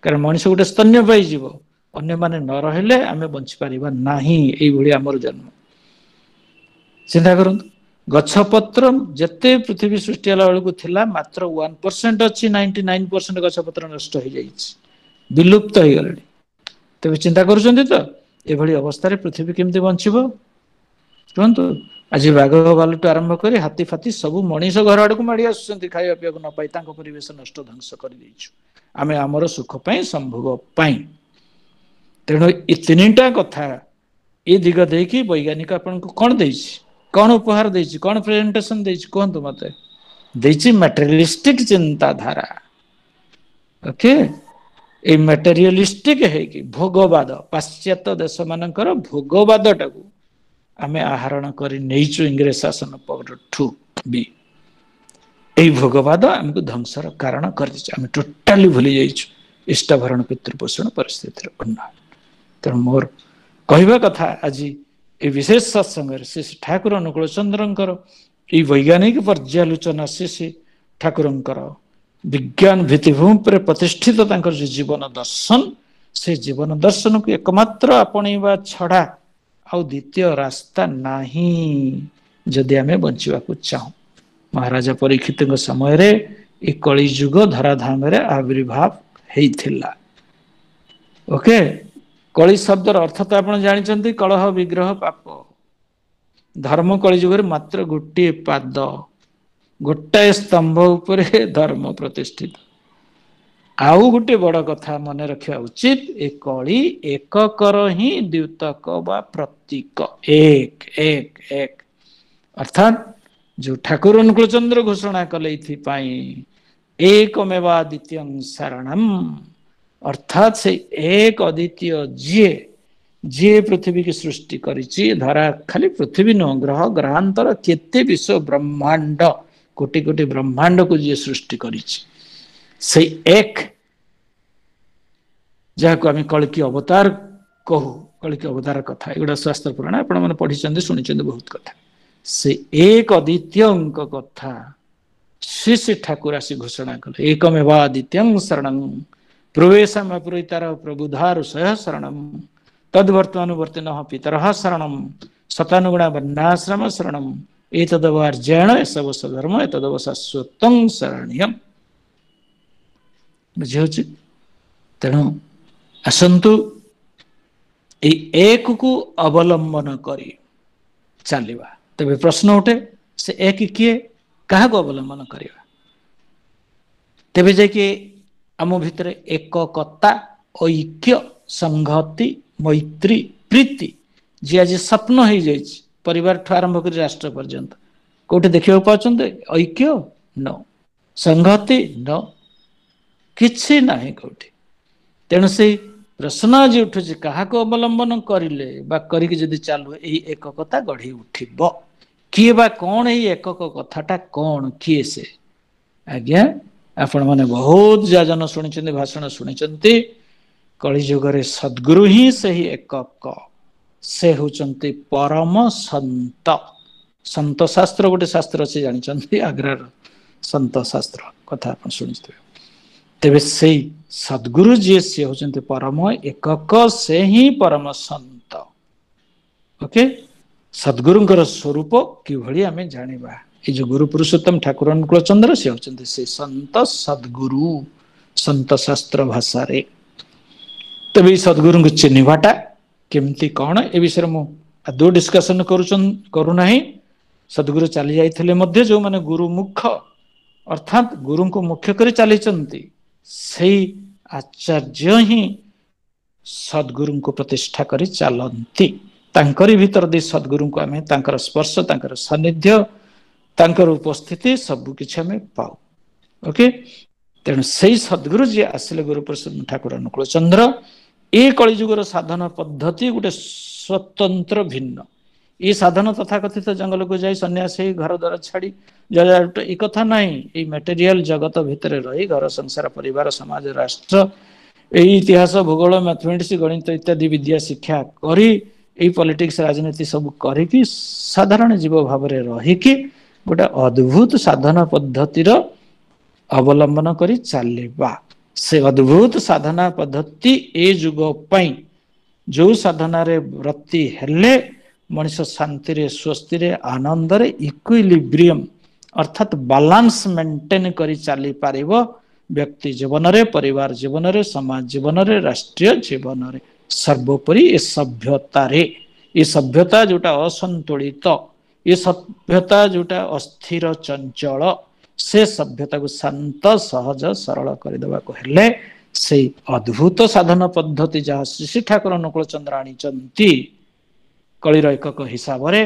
କାରଣ ମଣିଷ ଗୋଟେ ସ୍ତନ୍ୟପାୟୀ ଜୀବ। ଅନ୍ୟମାନେ ନ ରହିଲେ ଆମେ ବଞ୍ଚିପାରିବା ନାହିଁ। ଏଇଭଳି ଆମର ଜନ୍ମ। ଚିନ୍ତା କରନ୍ତୁ, ଗଛ ପତ୍ର ଯେତେ ପୃଥିବୀ ସୃଷ୍ଟି ହେଲା ବେଳକୁ ଥିଲା ମାତ୍ର 1% ଅଛି, 99% ଗଛ ପତ୍ର ନଷ୍ଟ ହେଇଯାଇଛି, ବିଲୁପ୍ତ ହେଇଗଲାଣି। ତେବେ ଚିନ୍ତା କରୁଛନ୍ତି ତ, ଏଭଳି ଅବସ୍ଥାରେ ପୃଥିବୀ କେମିତି ବଞ୍ଚିବ କୁହନ୍ତୁ? ଆଜି ବାଘ ଭାଲୁଠୁ ଆରମ୍ଭ କରି ହାତୀ ଫାତୀ ସବୁ ମଣିଷ ଘର ଆଡକୁ ମାଡି ଆସୁଛନ୍ତି, ଖାଇବା ପିଇବାକୁ ନ ପାଇ। ତାଙ୍କ ପରିବେଶ ନଷ୍ଟ ଧ୍ୱଂସ କରିଦେଇଛୁ ଆମେ ଆମର ସୁଖ ପାଇଁ, ସମ୍ଭୋଗ ପାଇଁ। ତେଣୁ ଏ 3ଟା କଥା ଏ ଦିଗ ଦେଇକି ବୈଜ୍ଞାନିକ ଆପଣଙ୍କୁ କଣ ଦେଇଛି, କଣ ଉପହାର ଦେଇଛି, କଣ ପ୍ରେଜେଣ୍ଟେସନ ଦେଇଛି କୁହନ୍ତୁ ମତେ? ଦେଇଛି ମ୍ୟାଟେରିଆଲିଷ୍ଟିକ ଚିନ୍ତାଧାରା। ଓକେ, ଏଇ ମ୍ୟାଟେରିଆଲିଷ୍ଟିକ ହେଇକି ଭୋଗବାଦ, ପାଶ୍ଚାତ୍ୟ ଦେଶ ମାନଙ୍କର ଭୋଗବାଦ ଟାକୁ ଆମେ ଆହରଣ କରି ନେଇଛୁ ଇଂରେଜ ଶାସନ ପରଠୁ ବି। ଏଇ ଭୋଗବାଦ ଆମକୁ ଧ୍ୱଂସର କାରଣ କରିଛି। ଆମେ ଟୋଟାଲି ଭୁଲି ଯାଇଛୁ ଇଷ୍ଟ ଭରଣ, ପିତୃପୋଷଣ, ପରିସ୍ଥିତିର ଉନ୍ନୟନ। ତେଣୁ ମୋର କହିବା କଥା, ଆଜି ଏ ବିଶେଷ ସତ୍ସଙ୍ଗରେ ଶ୍ରୀ ଠାକୁର ଅନୁକୂଳ ଚନ୍ଦ୍ରଙ୍କର ଏଇ ବୈଜ୍ଞାନିକ ପର୍ଯ୍ୟାଲୋଚନା, ଶ୍ରୀ ଠାକୁରଙ୍କର विज्ञान भित्तिभूमि पर प्रतिष्ठित तांकर जो जीवन दर्शन से जीवन दर्शन को एकमात्र आपणैबा छड़ा आउ द्वितीय रास्ता नाही जदि आमे बंचिबाकू चाहू। महाराजा परीक्षित समय रे ए कली युग धराधाम रे आविर्भाव हेइथिला। ओके, कली शब्दर अर्थ तो आपण जानिचंती, कलह विग्रह पाप। धर्म कली युग रे मात्र गोटे पाद, गोटाए स्तंभ उपरे धर्म प्रतिष्ठित। आउ गोटे बड़ कथा मन रखा उचित, ए कली एककर ही द्युतक बा प्रतीक, एक एक एक अर्थात जो ठाकुर अनुकूल चंद्र घोषणा कले एकमेवा द्वितीयं शरणम, अर्थात से एक अद्वितीय जी जी पृथ्वी की सृष्टि करिछि। धरा खाली पृथ्वी न, ग्रह ग्रहांतर केते विश्व ब्रह्मांड कोटि कोटि ब्रह्मांड को जी सृष्टि करिछि, से एक जहाँ को आम कल्कि अवतार कहू। कल्कि अवतार कथा एगुड़ा शास्त्र पुराण आपण मैंने पढ़ी शुणी बहुत कथा। से एक अद्वितीय कथा श्री ठाकुर आसी घोषणा कले, एकमेवा द्वितीयं शरणं प्रवेशम अपरितार प्रबुधार सह शरणं तद्वर्तमानुवर्तिन पितरः शरणं शतानुगुणा वर्णाश्रम शरणं एतदवार्जयण सब धर्म एतदव शाश्वतं शरण्यम। बुझे? तेणु आसंतु एक को अवलंबन करी चलवा। तेरे प्रश्न उठे, से एक किए क्या अवलंबन करवा? तेरे जाकि आम भितर एकता, ऐक्य, संहति, मैत्री, प्रीति जी आज स्वप्न हो जाए परिवार ठू आरंभ कर राष्ट्र पर्यंत कौटे देखा पाचन? ऐक्य न, संहति न, किछि नाही कौटे। तेणु से प्रश्न आज उठू क्या अवलंबन करें बा करी जदि चालू यही एकता गढ़ी उठिब। किए बा कौन यही एकक कथाटा कौन किए से? आज्ञा आपण मैंने बहुत जाजन शुणी भाषण शुणी कलिजुगे सद्गुरु ही से ही एकक, से होचंती परम संत। संत शास्त्र गोटे शास्त्र अच्छे जानते आग्रार संत शास्त्र कथा आप शुणी। तेरे से सद्गुरु जी सी होचंती परम एकक, से ही परम संत। ओके, सद्गुरुंकर स्वरूप किभली आमे जानिबा? ये जो गुरु पुरुषोत्तम ठाकुर अनुकूल चंद्र से होचंती से संत सद्गुरु, संत शास्त्र भाषा रे। तबे सद्गुरु को चिन्हवाटा केमती कौन ए विषय मु आदौ डिस्कसन करू नाही। सद्गुरु चली जाइथिले मध्य जो माने गुरु मुख्य अर्थात गुरु को मुख्य कर चली से आचार्य ही सद्गुरु को प्रतिष्ठा करी चलती। तांकरी भीतर दे सद्गुरु को आमे तांकर स्पर्श, तांकर सानिध्य, तांकर उपस्थिति सब किछि आमे पाऊ। ओके, तेणु से सद्गुरु जी आसिले गुरु प्रसन्न ठाकुर अनुकूल चंद्र ए कलिजुगर साधना पद्धति गोटे स्वतंत्र भिन्न। ये साधन तथाकथित जंगल को जाई सन्यासी घर द्वार छाड़ी एक कथा नहीं। ये मटेरियल जगत भितर रही घर संसार परिवार समाज राष्ट्र इतिहास भूगोल मैथमेटिक्स गणित इत्यादि विद्या शिक्षा करी पॉलिटिक्स राजनीति सब करी साधारण जीव भाव में रहीकि गोटे अद्भुत साधना पद्धतिर अवलंबन करी चलवा। से अद्भुत साधना पद्धति ए जुग पई जो साधना रे व्रती हेले मनुष्य शांति रे स्वस्ति रे आनंद रे इक्विलिब्रियम अर्थात बैलेंस मेंटेन करी चली पारिबो व्यक्ति जीवन रे, परिवार जीवन रे, समाज जीवन रे, राष्ट्रीय जीवन रे, सर्वोपरि ए सभ्यता रे। ये सभ्यता जोटा असंतुलित, ये सभ्यता जोटा अस्थिर चंचल, से सभ्यता को शांत सहज सरल करदेवा को हेले से अद्भुत साधन पद्धति जहाँ श्री ठाकुर अनुकूल चंद्र आनीचंती कलिर एकक हिसाब रे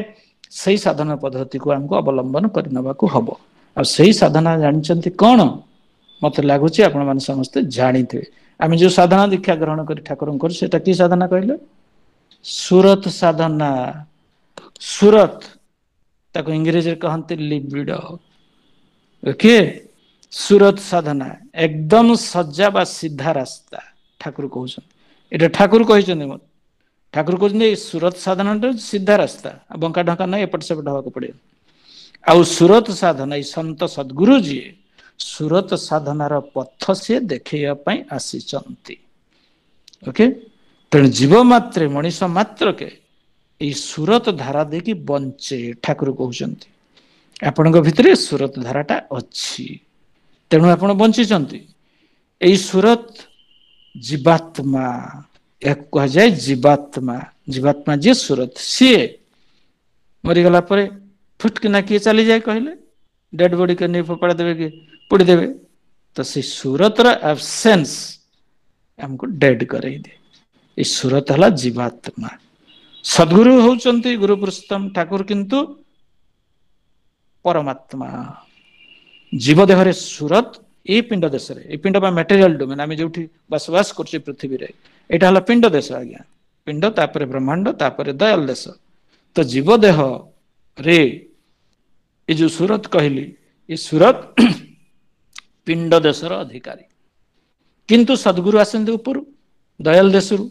से साधना पद्धति को हमको अवलंबन करने को हबो। आ से साधना जानते कौन मत लगुच आपण मैंने समस्ते जानी थे। आम जो साधना दीक्षा ग्रहण कर ठाकुर से कि साधना कहले सुरत साधना। सुरत ताको इंग्रेजी कहते लिबिडो। ओके, सुरत साधना एकदम सज्जा बा सीधा रास्ता ठाकुर कहते। ठाकुर कहते मत ठाकुर कहते सुरत साधना सीधा रास्ता बंका ढंका ना एपट सेपट हवा पड़े। आउ सुरत साधना संत सद्गुरु जी ସୁରତ ସାଧନାର ପଥ ସିଏ ଦେଖେଇବା ପାଇଁ ଆସିଛନ୍ତି। ଓକେ, ତେଣୁ ଜୀବ ମାତ୍ରେ ମଣିଷ ମାତ୍ରକେ ଏଇ ସୁରତ ଧାରା ଦେଇକି ବଞ୍ଚେ ଠାକୁର କହୁଛନ୍ତି। ଆପଣଙ୍କ ଭିତରେ ସୁରତ ଧାରାଟା ଅଛି, ତେଣୁ ଆପଣ ବଞ୍ଚିଛନ୍ତି। ଏଇ ସୁରତ ଜୀବାତ୍ମା, ଏହାକୁ କୁହାଯାଏ ଜୀବାତ୍ମା। ଜୀବାତ୍ମା ଯିଏ ସୁରତ, ସିଏ ମରିଗଲା ପରେ ଫୁଟକିନା କିଏ ଚାଲିଯାଏ କହିଲେ? ଡେଡ ବଡି କେ ନେଇ ଫୋପାଡ଼ି ଦେବେ କି ପୋଡିଦେବେ? ତ ସେଇ ସୁରତର ଆବସେନ୍ସ ଆମକୁ ଡେଡ୍ କରେଇ ଦିଏ। ଏଇ ସୁରତ ହେଲା ଜୀବାତ୍ମା। ସଦ୍ଗୁରୁ ହଉଛନ୍ତି ଗୁରୁ ପୁରୁଷୋତ୍ତମ ଠାକୁର, କିନ୍ତୁ ପରମାତ୍ମା। ଜୀବ ଦେହରେ ସୁରତ, ଏଇ ପିଣ୍ଡ ଦେଶରେ, ଏଇ ପିଣ୍ଡ ବା ମେଟେରିଆଲ ଡୋମେନ, ଆମେ ଯୋଉଠି ବସବାସ କରୁଛେ ପୃଥିବୀରେ, ଏଇଟା ହେଲା ପିଣ୍ଡ ଦେଶ ଆଜ୍ଞା। ପିଣ୍ଡ, ତାପରେ ବ୍ରହ୍ମାଣ୍ଡ, ତାପରେ ଦୟାଲ ଦେଶ। ତ ଜୀବ ଦେହରେ ଏ ଯୋଉ ସୁରତ କହିଲି, ଏ ସୁରତ ପିଣ୍ଡ ଦେଶର ଅଧିକାରୀ। କିନ୍ତୁ ସଦ୍ଗୁରୁ ଆସନ୍ତି ଉପରୁ, ଦୟାଲ ଦେଶରୁ।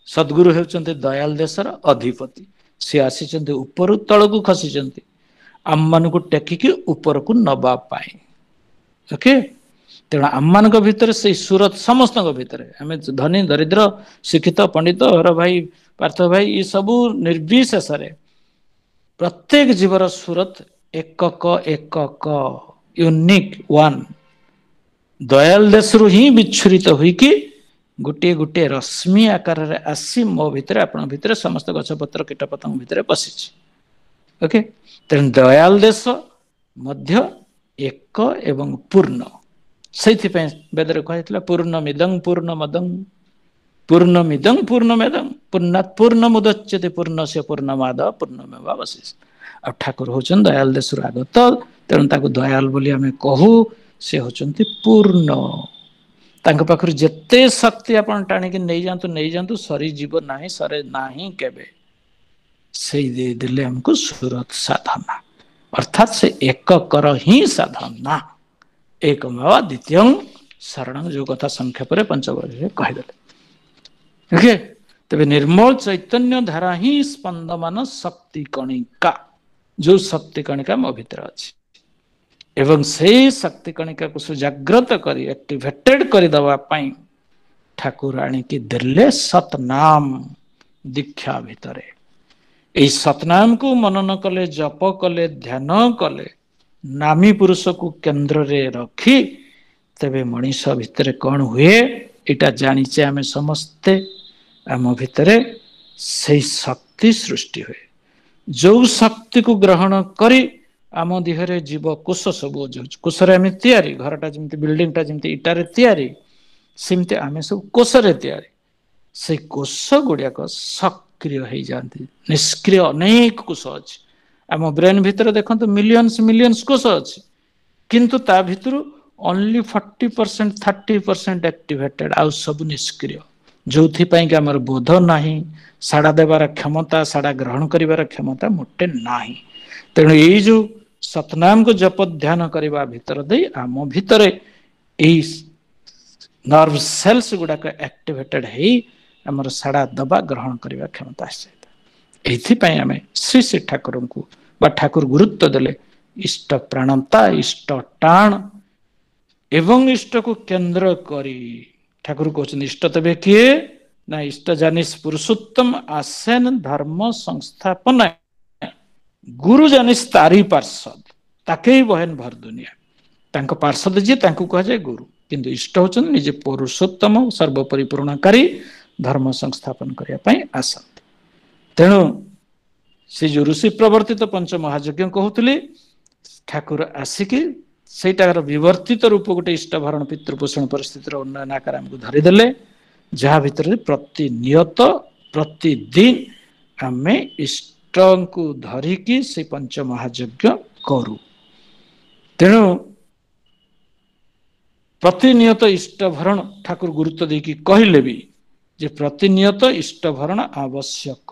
ସଦ୍ଗୁରୁ ହେଉଛନ୍ତି ଦୟାଲ ଦେଶର ଅଧିପତି। ସିଏ ଆସିଛନ୍ତି ଉପରୁ ତଳକୁ ଖସିଛନ୍ତି ଆମମାନଙ୍କୁ ଟେକିକି ଉପରକୁ ନବା ପାଇଁ। ଓକେ, ତେଣୁ ଆମମାନଙ୍କ ଭିତରେ ସେଇ ସୁରତ, ସମସ୍ତଙ୍କ ଭିତରେ, ଆମେ ଧନୀ ଦରିଦ୍ର, ଶିକ୍ଷିତ ପଣ୍ଡିତ, ହର ଭାଇ ପାର୍ଥ ଭାଇ, ଏ ସବୁ ନିର୍ବିଶେଷରେ ପ୍ରତ୍ୟେକ ଜୀବର ସୁରତ ଏକକ ଏକକ, ୟୁନିକ୍ ୱାନ୍। ଦୟାଲ ଦେଶରୁ ହିଁ ବିଚ୍ଛୁରିତ ହୋଇକି ଗୋଟିଏ ଗୋଟିଏ ରଶ୍ମି ଆକାରରେ ଆସି ମୋ ଭିତରେ, ଆପଣଙ୍କ ଭିତରେ, ସମସ୍ତ ଗଛପତ୍ର କୀଟପତଙ୍ଗ ଭିତରେ ପଶିଛି। ଓକେ, ତେଣୁ ଦୟାଲ ଦେଶ ମଧ୍ୟ ଏକ ଏବଂ ପୂର୍ଣ୍ଣ। ସେଇଥିପାଇଁ ବେଦରେ କୁହାଯାଇଥିଲା ପୂର୍ଣ୍ଣମିଦଂ ପୂର୍ଣ୍ଣମଦଂ ପୂର୍ଣ୍ଣମିଦଂ ପୂର୍ଣ୍ଣମେଦଂ ପୂର୍ଣ୍ଣାତ୍ ପୂର୍ଣ୍ଣମୁଦଚ୍ୟତେ ପୂର୍ଣ୍ଣସ୍ୟ ପୂର୍ଣ୍ଣମାଦାୟ ପୂର୍ଣ୍ଣମେବାବଶିଷ୍ୟତେ। ଆଉ ଠାକୁର ହଉଛନ୍ତି ଦୟାଲ ଦେଶରୁ ଆଗତ, ତେଣୁ ତାକୁ ଦୟାଲ ବୋଲି ଆମେ କହୁ। ସେ ହଉଛନ୍ତି ପୂର୍ଣ୍ଣ। ତାଙ୍କ ପାଖରୁ ଯେତେ ଶକ୍ତି ଆପଣ ଟାଣିକି ନେଇଯାଆନ୍ତୁ ନେଇଯାଆନ୍ତୁ, ସରିଯିବ ନାହିଁ, ସରେ ନାହିଁ କେବେ। ସେଇ ଦେଇଦେଲେ ଆମକୁ ସୁରତ ସାଧନା, ଅର୍ଥାତ୍ ସେ ଏକକର ହିଁ ସାଧନା। ଏକମେବ ଦ୍ୱିତୀୟଂ ଶରଣଂ, ଯୋଉ କଥା ସଂକ୍ଷେପରେ ପଞ୍ଚବଟିରେ କହିଦେଲେ। ଓକେ, ତେବେ ନିର୍ମଳ ଚୈତନ୍ୟ ଧାରା ହିଁ ସ୍ପନ୍ଦମାନ ଶକ୍ତି କଣିକା, ଯୋଉ ଶକ୍ତି କଣିକା ମୋ ଭିତରେ ଅଛି। ଏବଂ ସେଇ ଶକ୍ତି କଣିକାକୁ ସୁଜାଗ୍ରତ କରି ଆକ୍ଟିଭେଟେଡ କରିଦବା ପାଇଁ ଠାକୁର ଆଣିକି ଦେଲେ ସତନାମ ଦୀକ୍ଷା ଭିତରେ। ଏଇ ସତନାମକୁ ମନନ କଲେ, ଜପ କଲେ, ଧ୍ୟାନ କଲେ, ନାମୀ ପୁରୁଷକୁ କେନ୍ଦ୍ରରେ ରଖି, ତେବେ ମଣିଷ ଭିତରେ କଣ ହୁଏ ଏଇଟା ଜାଣିଛେ ଆମେ ସମସ୍ତେ। ଆମ ଭିତରେ ସେଇ ଶକ୍ତି ସୃଷ୍ଟି ହୁଏ। ଯୋଉ ଶକ୍ତିକୁ ଗ୍ରହଣ କରି ଆମ ଦେହରେ ଜୀବ କୋଷ ସବୁ ଅଉଛି। କୋଷରେ ଆମେ ତିଆରି, ଘରଟା ଯେମିତି, ବିଲ୍ଡିଂଟା ଯେମିତି ଇଟାରେ ତିଆରି, ସେମିତି ଆମେ ସବୁ କୋଷରେ ତିଆରି। ସେଇ କୋଷ ଗୁଡାକ ସକ୍ରିୟ ହେଇଯାଆନ୍ତି। ନିଷ୍କ୍ରିୟ ଅନେକ କୋଷ ଅଛି। ଆମ ବ୍ରେନ ଭିତରେ ଦେଖନ୍ତୁ ମିଲିୟନ୍ସ ମିଲିୟନ୍ସ କୋଷ ଅଛି, କିନ୍ତୁ ତା ଭିତରୁ ଓନ୍ଲି 40% 30% ଆକ୍ଟିଭେଟେଡ, ଆଉ ସବୁ ନିଷ୍କ୍ରିୟ। ଯୋଉଥିପାଇଁ କି ଆମର ବୋଧ ନାହିଁ, ସାଡା ଦେବାର କ୍ଷମତା, ସାଡା ଗ୍ରହଣ କରିବାର କ୍ଷମତା ମୋଟେ ନାହିଁ। ତେଣୁ ଏଇ ଯୋଉ ସତନାମକୁ ଜପ ଧ୍ୟାନ କରିବା ଭିତର ଦେଇ ଆମ ଭିତରେ ଏଇ ନର୍ଭ ସେଲ୍ସ ଗୁଡାକ ଆକ୍ଟିଭେଟେଡ ହେଇ ଆମର ସାଡା ଦବା ଗ୍ରହଣ କରିବା କ୍ଷମତା ଆସିଯାଇଥାଏ। ଏଇଥିପାଇଁ ଆମେ ଶ୍ରୀ ଶ୍ରୀ ଠାକୁରଙ୍କୁ ବା ଠାକୁର ଗୁରୁତ୍ୱ ଦେଲେ ଇଷ୍ଟ ପ୍ରାଣନ୍ତା, ଇଷ୍ଟ ଟାଣ ଏବଂ ଇଷ୍ଟକୁ କେନ୍ଦ୍ର କରି ଠାକୁର କହୁଛନ୍ତି ଇଷ୍ଟ ତେବେ କିଏ ନା ଇଷ୍ଟ ଜାନିସ୍ ପୁରୁଷୋତ୍ତମ ଆସେନ ଧର୍ମ ସଂସ୍ଥାପନ ଗୁରୁ ଜାନିସ୍ ତାରି ପାର୍ଷଦ ତାକେ ବହେନ ଭର ଦୁନିଆ। ତାଙ୍କ ପାର୍ଷଦ ଯିଏ ତାଙ୍କୁ କୁହାଯାଏ ଗୁରୁ, କିନ୍ତୁ ଇଷ୍ଟ ହଉଛନ୍ତି ନିଜେ ପୁରୁଷୋତ୍ତମ ସର୍ବପରିପୂର୍ଣ୍ଣକାରୀ, ଧର୍ମ ସଂସ୍ଥାପନ କରିବା ପାଇଁ ଆସନ୍ତି। ତେଣୁ ସେ ଯୋଉ ଋଷି ପ୍ରବର୍ତ୍ତିତ ପଞ୍ଚ ମହାଯଜ୍ଞ କହୁଥିଲି, ଠାକୁର ଆସିକି ସେଇଟାର ବିବର୍ତ୍ତିତ ରୂପ ଗୋଟେ ଇଷ୍ଟ ଭରଣ ପିତୃପୋଷଣ ପରିସ୍ଥିତିର ଉନ୍ନୟନ ଆକାର ଆମକୁ ଧରିଦେଲେ, ଯାହା ଭିତରେ ପ୍ରତିନିୟତ ପ୍ରତିଦିନ ଆମେ ଇଷ୍ଟଙ୍କୁ ଧରିକି ସେ ପଞ୍ଚ ମହାଯଜ୍ଞ କରୁ। ତେଣୁ ପ୍ରତିନିୟତ ଇଷ୍ଟ ଭରଣ ଠାକୁର ଗୁରୁତ୍ୱ ଦେଇକି କହିଲେ ବି ଯେ ପ୍ରତିନିୟତ ଇଷ୍ଟ ଭରଣ ଆବଶ୍ୟକ।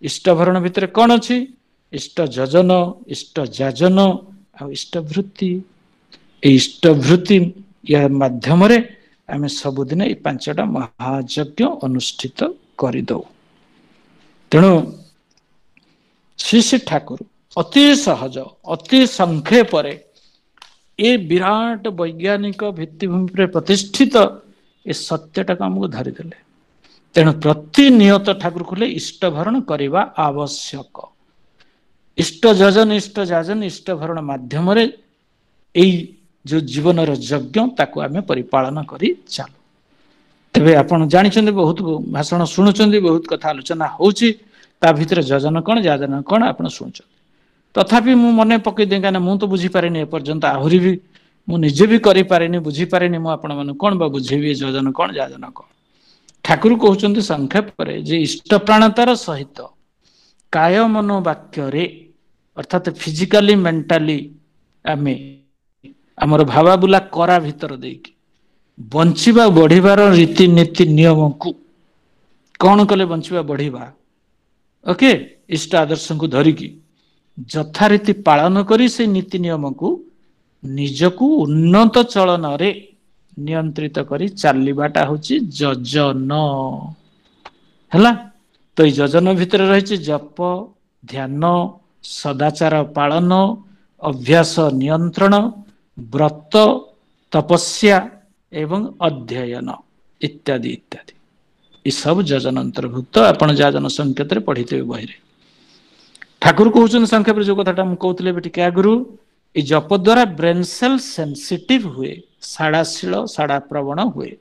ଇଷ୍ଟ ଭରଣ ଭିତରେ କଣ ଅଛି? ଇଷ୍ଟ ଯଜନ, ଇଷ୍ଟ ଯାଜନ ଆଉ ଇଷ୍ଟ ବୃତ୍ତି। ଏଇ ଇଷ୍ଟ ବୃତ୍ତି ୟା ମାଧ୍ୟମରେ ଆମେ ସବୁଦିନ ଏଇ ପାଞ୍ଚଟା ମହାଯଜ୍ଞ ଅନୁଷ୍ଠିତ କରିଦଉ। ତେଣୁ ଶ୍ରୀ ଶ୍ରୀ ଠାକୁର ଅତି ସହଜ ଅତି ସଂକ୍ଷେପରେ ए विराट वैज्ञानिक भित्तिभूमि प्रतिष्ठित ए सत्यटा आमको धरिदेले। तेणु प्रतिनियत ठाकुर कहले इष्ट भरण करने आवश्यक। इष्ट जजन इष्ट जाजन इष्ट भरण माध्यम जो जीवन यज्ञ ताको आमे परिपालन करी चालू। तेबे आपण जानिछन्ते बहुत भाषण शुणुछन्ते बहुत कथा आलोचना होउछि ता भितर जजन कौन जाजन कौन आपण शुणुछन्ते। तथापि मु मने पकई दे काना मु तो बुझी पारेनी एपर्यंत आहुरी भी मु निजे भी करि पारेनी बुझी पारेनी मु आपण मन कोन बा बुझेबी जजन कौन जाजन कौन। ठाकुर कहउछन्ते संक्षेप करे जे इष्ट प्राणतार सहित काय मन वाक्य रे अर्थात फिजिकली मेंटली आमे हमर भावाबुला करा भीतर देकी बंचिबा बढ़िबार रीतिनीति नियम को कौन कले बंचिबा बढ़िबा ओके इष्ट आदर्श को धरिकी यथारीति पालन करी से नीति नियम को निजकू उन्नत चलन रे नियंत्रित करी चलवाटा होची जजन हैला। तो ये जजन भितर रही जप ध्यान सदाचार पालन अभ्यास नियंत्रण व्रत तपस्या एवं अध्ययन इत्यादि इत्यादि ये सब जजन अंतर्भुक्त आपण जाजन संकेत पढ़ी बही। ठाकुर कहते संक्षेप जो कथा कहते टे आगु ये जप द्वारा ब्रेन सेल सेंसिटिव हुए साड़ाशील साड़ा प्रवण हुए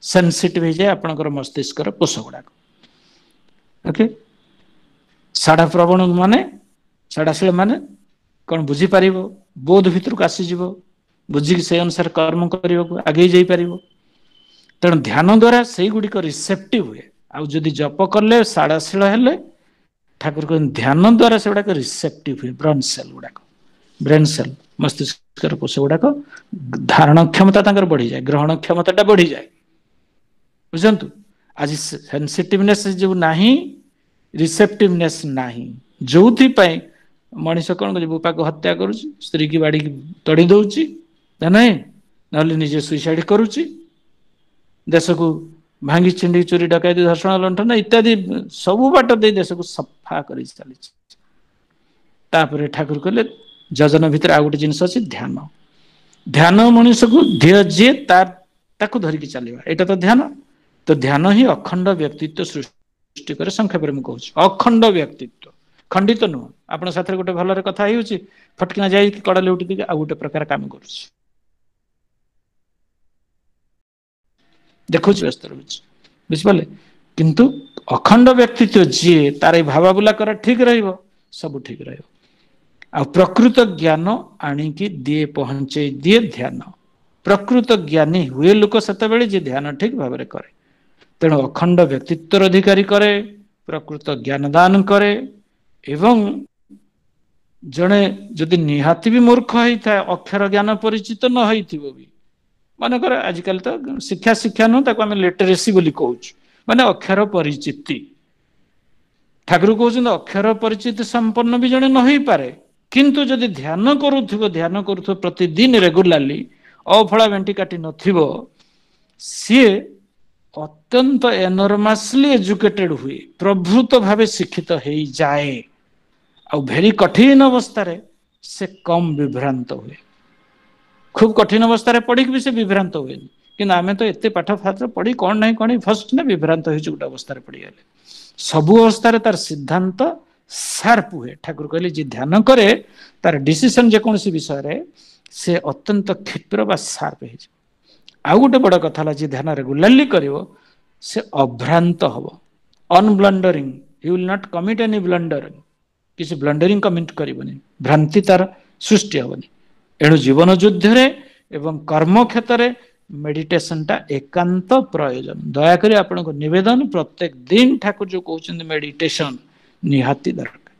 सेंसिटिव हो जाए आपंकर मस्तिष्क कोष गुड़ाक ओके। साड़ा प्रवण माने साड़ाशील माने कौन बुझीपर बोध भितर को आसीज बुझिक से अनुसार कर्म करने को आगे जापर। तेणु ध्यान द्वारा से गुड़िक रिसेप्टिव हुए आदि जप कले साड़ाशील हेले ठाकुर कहते ध्यान द्वारा से गुड़ाक रिसेप्टिव हुए ब्रेन सेल मस्तिष्क कोष गुड़ाक धारण क्षमता बढ़ी जाए ग्रहण क्षमता बढ़ी जाए बुझंतु। आज सेंसिटिवनेस जो नाही रिसेप्टिवनेस नाही जो मनीष कौन कर बुपा को हत्या करुच्ची स्त्री की बाड़ी तड़ी दौची नहीं ना निजे सुइसाइड करुच्ची देश को भांगी छिंडी चोरी डकैती धर्षण लंठन इत्यादि सबू बाट दे देश को सफा कर चली। ठाकुर कहले जजन भितर आ गोटे जिनस अच्छी ध्यान ध्यान मनीष को धीर जी ताकू धरिकी चलवा यहाँ तो ध्यान। तो ध्यान ही अखंड व्यक्तित्व सृष्टि करे। संक्षेप में कहूँ अखंड व्यक्तित्व खंडित नुह आपण साथ गोटे भलरे कथा होउची फटकिना जाई कड़ले उठी आ गोटे प्रकार काम करुची देखुच व्यस्त रहुची बुझिपाले। किंतु अखंड व्यक्तित्व जी तार भावाबुला कर ठीक रहिबो सब ठीक रहिबो। आ प्रकृत ज्ञान आनिकी दिए पहुंचे दिए ध्यान प्रकृत ज्ञानी हुए लोक सेते बेले जे ध्यान ठीक भाव में करे। तेणु अखंड व्यक्तित्वर अधिकारी करे प्रकृत ज्ञान दान करे एवं जड़े जदि निहाती भी मूर्ख होता है अक्षर ज्ञान परिचित न हो मानकर आजिकल तो शिक्षा शिक्षा नुह ताको आमे लिटरेसी बोली कहूँ माने अक्षर परिचिति। ठाकुर कहते अक्षर परिचित संपन्न भी जड़े न हो पारे किंतु जदि ध्यान करुथो प्रतिदिन रेगुलाली अफला भेंटी काटी नथिबो सी अत्यंत एनॉर्मसली एजुकेटेड हुए प्रभृत भाव शिक्षित हो जाए आ भेरी कठिन अवस्था से कम विभ्रांत हुए। खूब कठिन अवस्था पढ़ी भी से विभ्रांत हुए कि आम तो एत पाठ फात्र पढ़ी कौन ना कौन फर्स्ट ने विभ्रांत हो गोटे अवस्था पड़गले सबू अवस्था तार सिद्धांत सार्प हुए। ठाकुर कहले जी ध्यान करे तार डिसीजन जेकोसी विषय से अत्यंत क्षिप्र बा सार्प हो। आउ गोटे बड़ कथा जी ध्यान रेगुलारली करिवो से अभ्रांत हम unblundering you will not commit any blundering किसी ब्लंडरिंग कमिट करबनी भ्रांति तार सृष्टि हेनी। एणु जीवन युद्ध एवं कर्म क्षेत्र में मेडिटेशन टा एकांत प्रयोजन। दयाकोरी आपण को निवेदन प्रत्येक दिन ठाकुर जो कहते मेडिटेशन निहाती दरकार।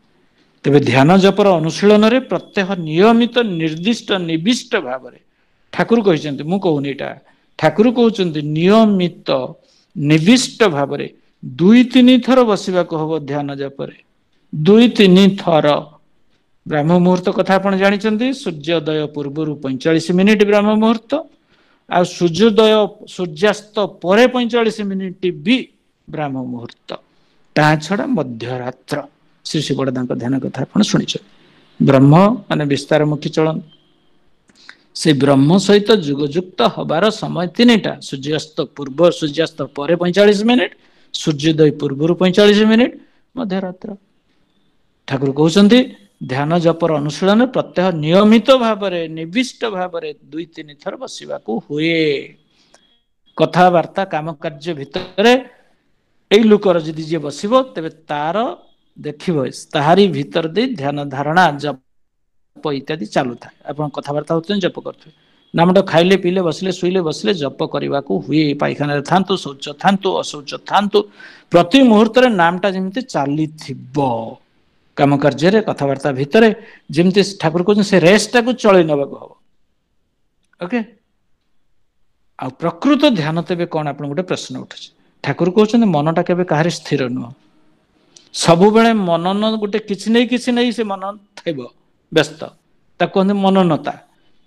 तेबे ध्यान जपर अनुशीलन रे प्रत्येक नियमित निर्दिष्ट निविष्ट भाव में ठाकुर कहते मु कहूनी एटा ठाकुर कहते नियमित निविष्ट भाव में 2-3 थर बसवा हम ध्यान जपरे 2-3 थर। ब्रह्म मुहूर्त कथा आप जानते सूर्योदय पूर्वर 45 मिनिट ब्रह्म मुहूर्त आ सूर्यास्त पर 45 मिनिट भी ब्रह्म मुहूर्त ता छड़ा मध्यरात्र श्री शिवड़ा ध्यान कथा आप शुणी ब्रह्म मान विस्तार मुखी चलन से ब्रह्म सहित जुगयुक्त हबार समय 3टा सूर्यास्त पूर्व सूर्यास्त पर 45 मिनिट सूर्योदय पूर्व 45 मिनिट मध्यरात्र ठाकुर कहते ध्यान जपर अनुशीलन प्रत्यह नियमित भाव निर्दिष्ट भाव 2-3 थर बसवा हुए कथबार्ता काम कार्य भितर एई लोकर जदि जे बसिब तेबे तार देखिब ताहारी भीतर दे ध्यान धारणा जप इत्यादि चालू था आपण कथबार्ता होते जप करते नामटा खाइले पीले बसिले शुइले बसिले जप करने को हुए पाइखाना थांतु शौच थांतु अशौच थांतु प्रति मुहूर्त नामटा जमी चली काम कार्य कथबार्ता भितर जमी ठाकुर कहते से रेस्ट को चल नवा हम ओके आ प्रकृत ध्यान तेबे कौन आप गोटे प्रश्न उठे ठाकुर कहते मनटा केबे कहार स्थिर नुह सबु बेले मनन गोटे किछि नहीं से मन थेब व्यस्त कहते मननता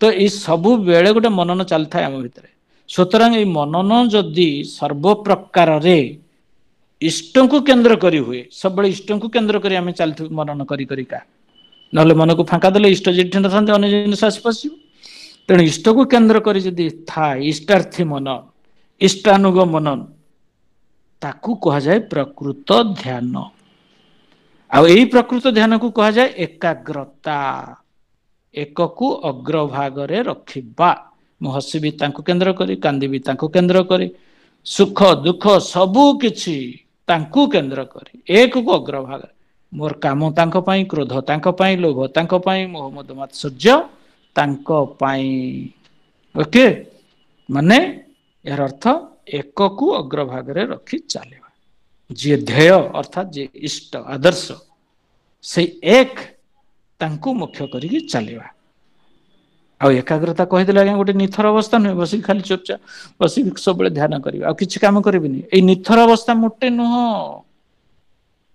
तो ये सबु बेले गोटे मनन चलता है आम भितर सुतरां ये मनन जदि सर्व प्रकार रे इष्ट को केन्द्र करी हुए सब बड़े इष्ट को केन्द्र करी आम चलते मनन करिका नहले मन को फांका देले इष्ट जेठी न थांते अन्य जिनिस आसी पसिब तेणु इष्ट को केन्द्र करी जदि था इष्टार्थी मन इष्टानुग मनन ताकू कहा जाए प्रकृत ध्यान आ यही प्रकृत ध्यान को कहा जाए एकाग्रता एक को अग्रभाग रे रखिबा मु हसिबी तांको केन्द्र करी कांदीबी तांको केन्द्र करी सुख दुख सबु किछि तांको केन्द्र करी एक को अग्रभाग मोर काम तांको पाई क्रोध तांको पाई लोभ तांको पाई मोह मद मात्सर्य तांको पाई ओके माने यार अर्थ एक को अग्रभाग रे रखी चलेबा जे ध्येय अर्थात जे इष्ट आदर्श से एक तांको मुख्य करिकी चलेबा आ एकाग्रता कहीदेला आज्ञा गोटे निथर अवस्था नुहे बस खाली चुपचाप बस सब ध्यान करी आ किछि काम करिबिनी ए निथर अवस्था मोटे नुह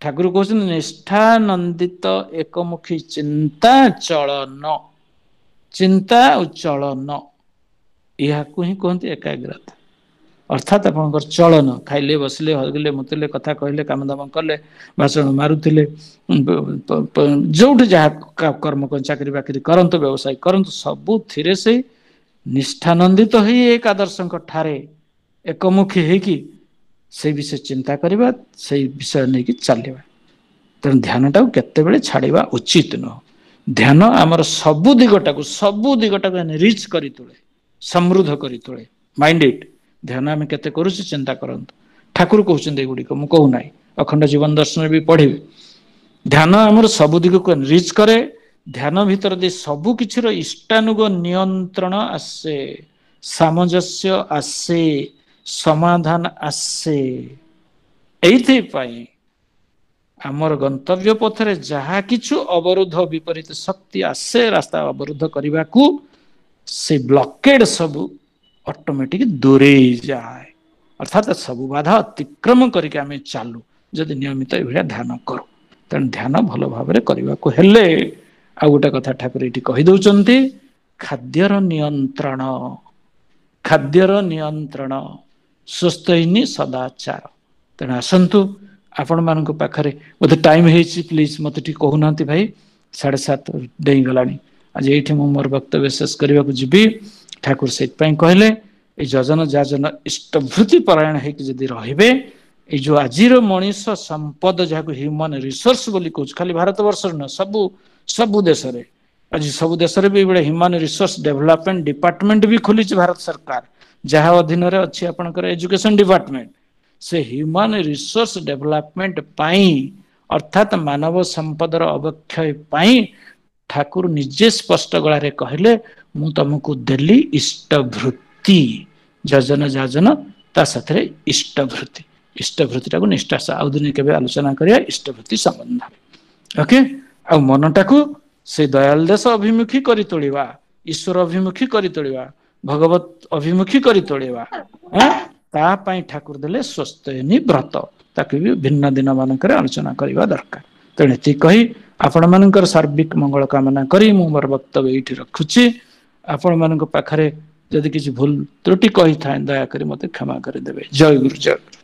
ठाकुर कहते निष्ठानंदित एकमुखी चिंता चलन यह ही कहते एकाग्रता अर्थात आप चलन खाइले बसिले हगिले मुतिले कथा कहले काम दाम कले भाषण मारुले जो जहाँ कर्म चाकरी बाकरी करंतु व्यवसाय करंतु सबु थिरे से निष्ठानंदित ही एक आदर्श ठारे एकमुखी होगी से विषय चिंता करवा से विषय नहीं कि चलवा तेणु ध्यानटा केते छाड़ा उचित नुह ध्यान आमर सबु दिगटा को रिच करी तुले समृद्ध करी तुले माइंडेड ध्यान आम केते करुचे चिंता करंतु ठाकुर कहते गुड़िक मु कहूना अखंड जीवन दर्शन भी पढ़े ध्यान आमर सबु दिग को रिच करे ध्यान भीतर दे सबु किछिर इष्टानुग नियंत्रण आसे सामंजस्य आसे समाधान आसे एइथि पई आमर गंतव्य पथरे जहा किछु अवरोध विपरीत शक्ति आसे रास्ता अवरोध करने को से ब्लॉकेड सबु ऑटोमेटिक दूरे जाए अर्थात सबु बाधा अतिक्रम करके आम चालू जदि नियमित ये ध्यान करूँ तेणु ध्यान भल भाव करने को हेले आ गोटे कथा ठाकुर ये कहीदे खाद्यर नियंत्रण सुस्थैनी सदाचार तेणु आसतु आपण मान पाखे बोधे टाइम है प्लीज मत कहूना भाई 7:30 डेई गला आज ये मोर वक्तव्य शेष करने को जीवी ठाकुर से कहले ये जजन जाजन इष्टभूति परायण होदी रे जो आज मनीष संपद जहाँ ह्यूमन रिसोर्स बोली कह खाली भारत वर्ष न सबु देश आज सब देश भी ह्यूमन रिसोर्स डेवलपमेंट डिपार्टमेंट भी खोली भारत सरकार जहाँ अधीन अच्छी आपंकर एजुकेशन डिपार्टमेंट से ह्यूमन रिसोर्स डेवलपमेंट पाई अर्थात मानव संपदर अवक्षय पाई ठाकुर निजे स्पष्ट गलारे कहले मु तुमको देली इष्टभृति जजन जाजन ता साथे इष्टभृति टाको निष्ठा आउ दिन के आलोचना करिया इष्टभृति संबंध ओके आ मनटा को से दयाल देश अभिमुखी करी तोलिबा ईश्वर अभिमुखी करी तोलिबा भगवत अभिमुखी करी तोलिबा ता पाई ठाकुर देले स्वस्थयनी व्रत ताकि भी भिन्न दिन मानकर आलोचना करवा दरकार तेणु ये कही आपण मानकर सार्विक मंगल कामना करी मु मोर वक्तव्य ये रखुची आपण मान पाखरे जदि किसी भूल त्रुटि कही था दयाकोरी मत क्षमा करदेवे जय गुरु जय गुरु।